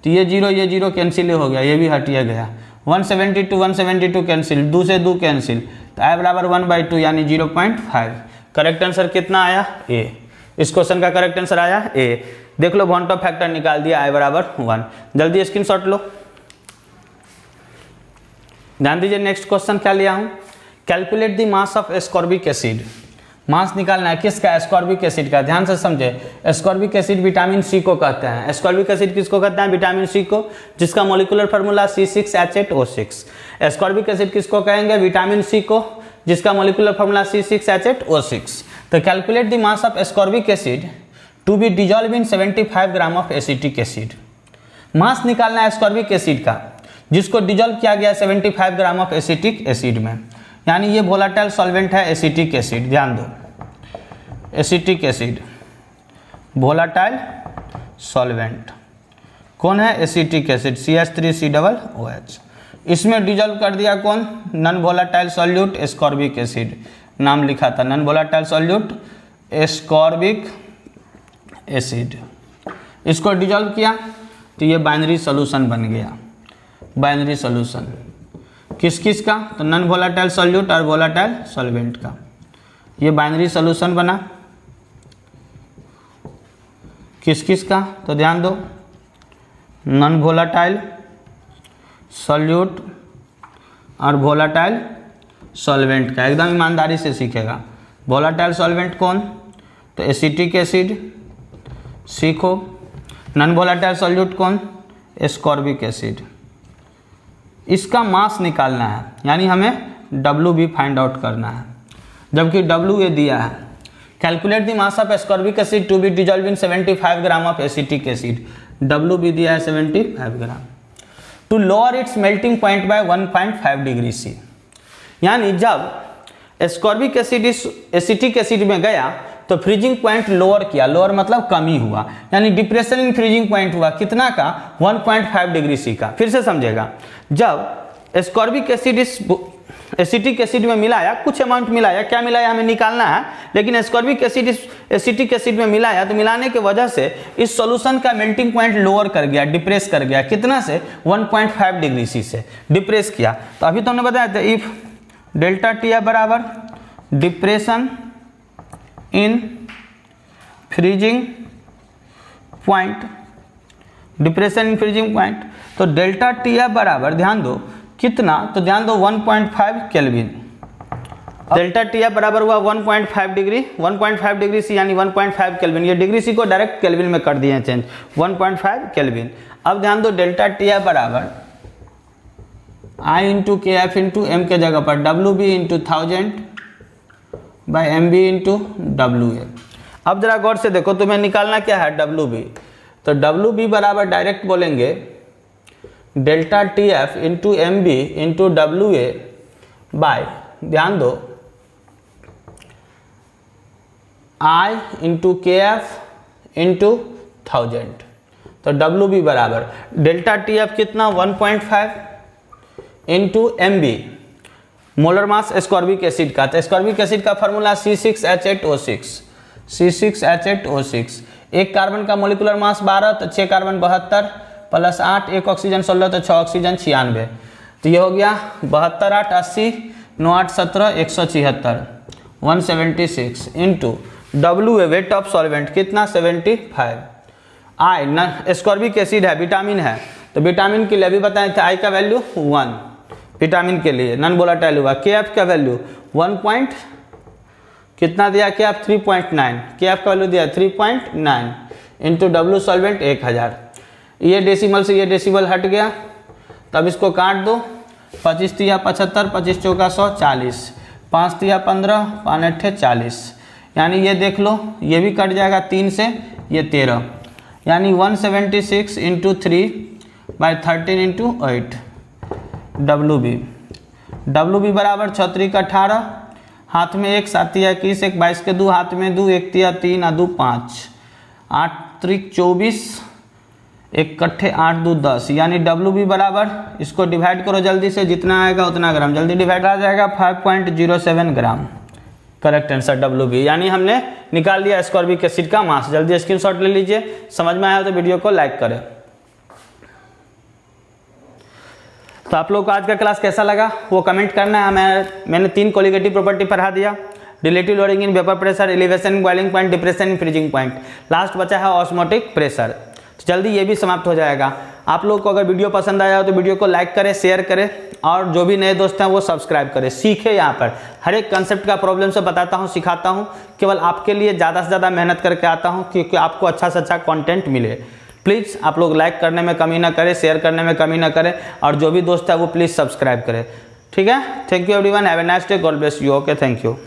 तो ये जीरो कैंसिल हो गया, ये भी हटिया गया। 172 कैंसिल, 2 से 2 कैंसिल, तो आई बराबर 1/2 यानी 0.5। करेक्ट आंसर कितना आया ए। इस क्वेश्चन का करेक्ट आंसर आया ए। देख लो वन टॉप फैक्टर निकाल दिया आई बराबर 1। जल्दी स्क्रीनशॉट लो। ध्यान दीजिए नेक्स्ट क्वेश्चन क्या लिया हूँ, calculate the mass of ascorbic acid. Mass निकालना है किसका, एस्कॉर्बिक एसिड का। ध्यान से समझे, एस्कॉर्बिक एसिड विटामिन सी को कहते हैं। एस्कॉर्बिक एसिड किसको कहते हैं, विटामिन सी को, जिसका molecular formula C6H8O6। Ascorbic acid किसको कहेंगे, विटामिन सी को, जिसका मॉलिक्यूलर फार्मूला C6H8O6। तो calculate the mass of ascorbic acid to be dissolve in 75 gram of acetic acid. Mass निकालना है एस्कॉर्बिक एसिड का जिसको डिजॉल्व किया गया 75 ग्राम ऑफ एसिटिक एसिड में, यानी ये वोलेटाइल सॉल्वेंट है एसिटिक एसिड। ध्यान दो एसिटिक एसिड वोलेटाइल सॉल्वेंट कौन है, एसिटिक एसिड CH3COOH। इसमें डिजॉल्व कर दिया कौन, non volatile solute ascorbic acid, नाम लिखा था non volatile solute ascorbic acid. इसको डिजॉल्व किया तो ये बाइनरी सॉल्यूशन बन गया। बाइनरी सॉल्यूशन किस किस का, तो नॉन वोलेटाइल सॉल्यूट और वोलेटाइल सॉल्वेंट का, ये बाइनरी सॉल्यूशन बना। किस किस का, तो ध्यान दो नॉन वोलेटाइल सॉल्यूट और वोलेटाइल सॉल्वेंट का। एकदम ईमानदारी से सीखेगा। वोलेटाइल सॉल्वेंट कौन, तो एसिटिक एसिड सीखो। नॉन वोलेटाइल सॉल्यूट कौन, एस्कॉर्बिक एसिड। इसका मास निकालना है, यानी हमें WB फाइंड आउट करना है, जबकि WA दिया है। Calculate the mass of ascorbic acid to be dissolve in 75 gram of acetic acid. WB दिया है 75 gram. To lower its melting point by 1.5 degree C, यानी जब एस्कॉर्बिक एसिड इस एसिटिक एसिड में गया तो फ्रीजिंग पॉइंट लोअर किया, lower मतलब कमी हुआ, यानी डिप्रेशन इन फ्रीजिंग पॉइंट हुआ कितना का, 1.5 डिग्री C का। फिर से समझेगा, जब एस्कॉर्बिक एसिड इस एसिटिक एसिड में मिलाया, कुछ अमाउंट मिलाया, क्या मिलाया हमें निकालना है, लेकिन एस्कॉर्बिक एसिड इस एसिटिक एसिड में मिलाया तो मिलाने की वजह से इस सॉल्यूशन का मेल्टिंग पॉइंट लोअर कर गया, डिप्रेस कर गया, कितना से 1.5 डिग्री C से डिप्रेस किया। तो अभी तो हमने बताया था इफ डेल्टा टी है बराबर depression in freezing point, depression in freezing point, तो डेल्टा टी है बराबर ध्यान दो कितना, तो ध्यान दो 1.5 केल्विन। डेल्टा टी है बराबर हुआ 1.5 डिग्री, 1.5 डिग्री C यानी 1.5 केल्विन। ये डिग्री C को डायरेक्ट केल्विन में कर दिए हैं चेंज, 1.5 केल्विन। अब ध्यान दो डेल्टा टी है बराबर I into K F into M के जगह पर WB into 1000 by MB into WA। अब जरा गौर से देखो, तुम्हें निकालना क्या है WB, तो WB बराबर डायरेक्ट बोलेंगे delta TF into MB into WA by, ध्यान दो I इंटू KF इंटू 1000। तो डब्ल्यू बी बराबर डेल्टा टी एफ कितना 1.5 into M B molar mass ascorbic acid का। तो एस्कॉर्बिक एसिड का फार्मूला C6H8O6, C6H8O6। एक कार्बन का मोलिकुलर मास 12, तो 6 कार्बन 72 प्लस 8, एक ऑक्सीजन 16, तो 6 ऑक्सीजन 96। तो ये हो गया 72 8 80 9 8 17 176 176 into W weight of solvent कितना 75। आई न एस्कॉर्बिक एसिड है, विटामिन है, तो विटामिन के लिए अभी बताए थे आई का वैल्यू 1 विटामिन के लिए नॉन वोलेटाइल हुआ। के एफ का वैल्यू 1 कितना दिया के एफ 3.9, के एफ का वैल्यू दिया 3.9 इंटू डब्ल्यू सॉल्वेंट 1000। ये डेसिमल से ये डेसिमल हट गया, तब इसको काट दो। 25 तिया 75, 25 चौका 100 40, 5 तिया 15, 5 अट्ठे 40, यानी ये देख लो ये भी कट जाएगा 3 से, ये 13, यानी 176 इंटू 3/13 इंटू 8 डब्ल्यू बी बराबर 6 3 का 18, हाथ में 1 7 तिया 21, 1 22 के 2 हाथ में 2, 1 तिया 3 आ 2 5, 8 3 24, 1 कट्ठे 8 2 10, यानी डब्ल्यू बी बराबर इसको डिवाइड करो जल्दी से, जितना आएगा उतना ग्राम, जल्दी डिवाइड आ जाएगा 5.07 ग्राम। करेक्ट आंसर डब्ल्यू बी, यानी हमने निकाल लिया एस्कॉर्बिक एसिड का मास। जल्दी स्क्रीनशॉट ले लीजिए, समझ में आया तो वीडियो को लाइक करें। तो आप लोग को आज का क्लास कैसा लगा वो कमेंट करना है। मैंने 3 कोलिगेटिव प्रॉपर्टी पढ़ा दिया, relative lowering in vapour pressure, elevation in boiling point, depression in freezing point, last बचा है ऑस्मोटिक प्रेशर। तो जल्दी ये भी समाप्त हो जाएगा। आप लोग को अगर वीडियो पसंद आया हो तो वीडियो को लाइक करें, शेयर करें, और जो भी नए दोस्त हैं वो सब्सक्राइब करें। सीखें, यहाँ पर हर एक कंसेप्ट का प्रॉब्लम से बताता हूँ, सिखाता हूँ, केवल आपके लिए ज़्यादा से ज़्यादा मेहनत करके आता हूँ क्योंकि आपको अच्छा से अच्छा कंटेंट मिले। प्लीज़ आप लोग लाइक करने में कमी ना करें, शेयर करने में कमी ना करें, और जो भी दोस्त है वो प्लीज़ सब्सक्राइब करें। ठीक है, thank you everyone, have a nice day, God bless you. Okay, thank you.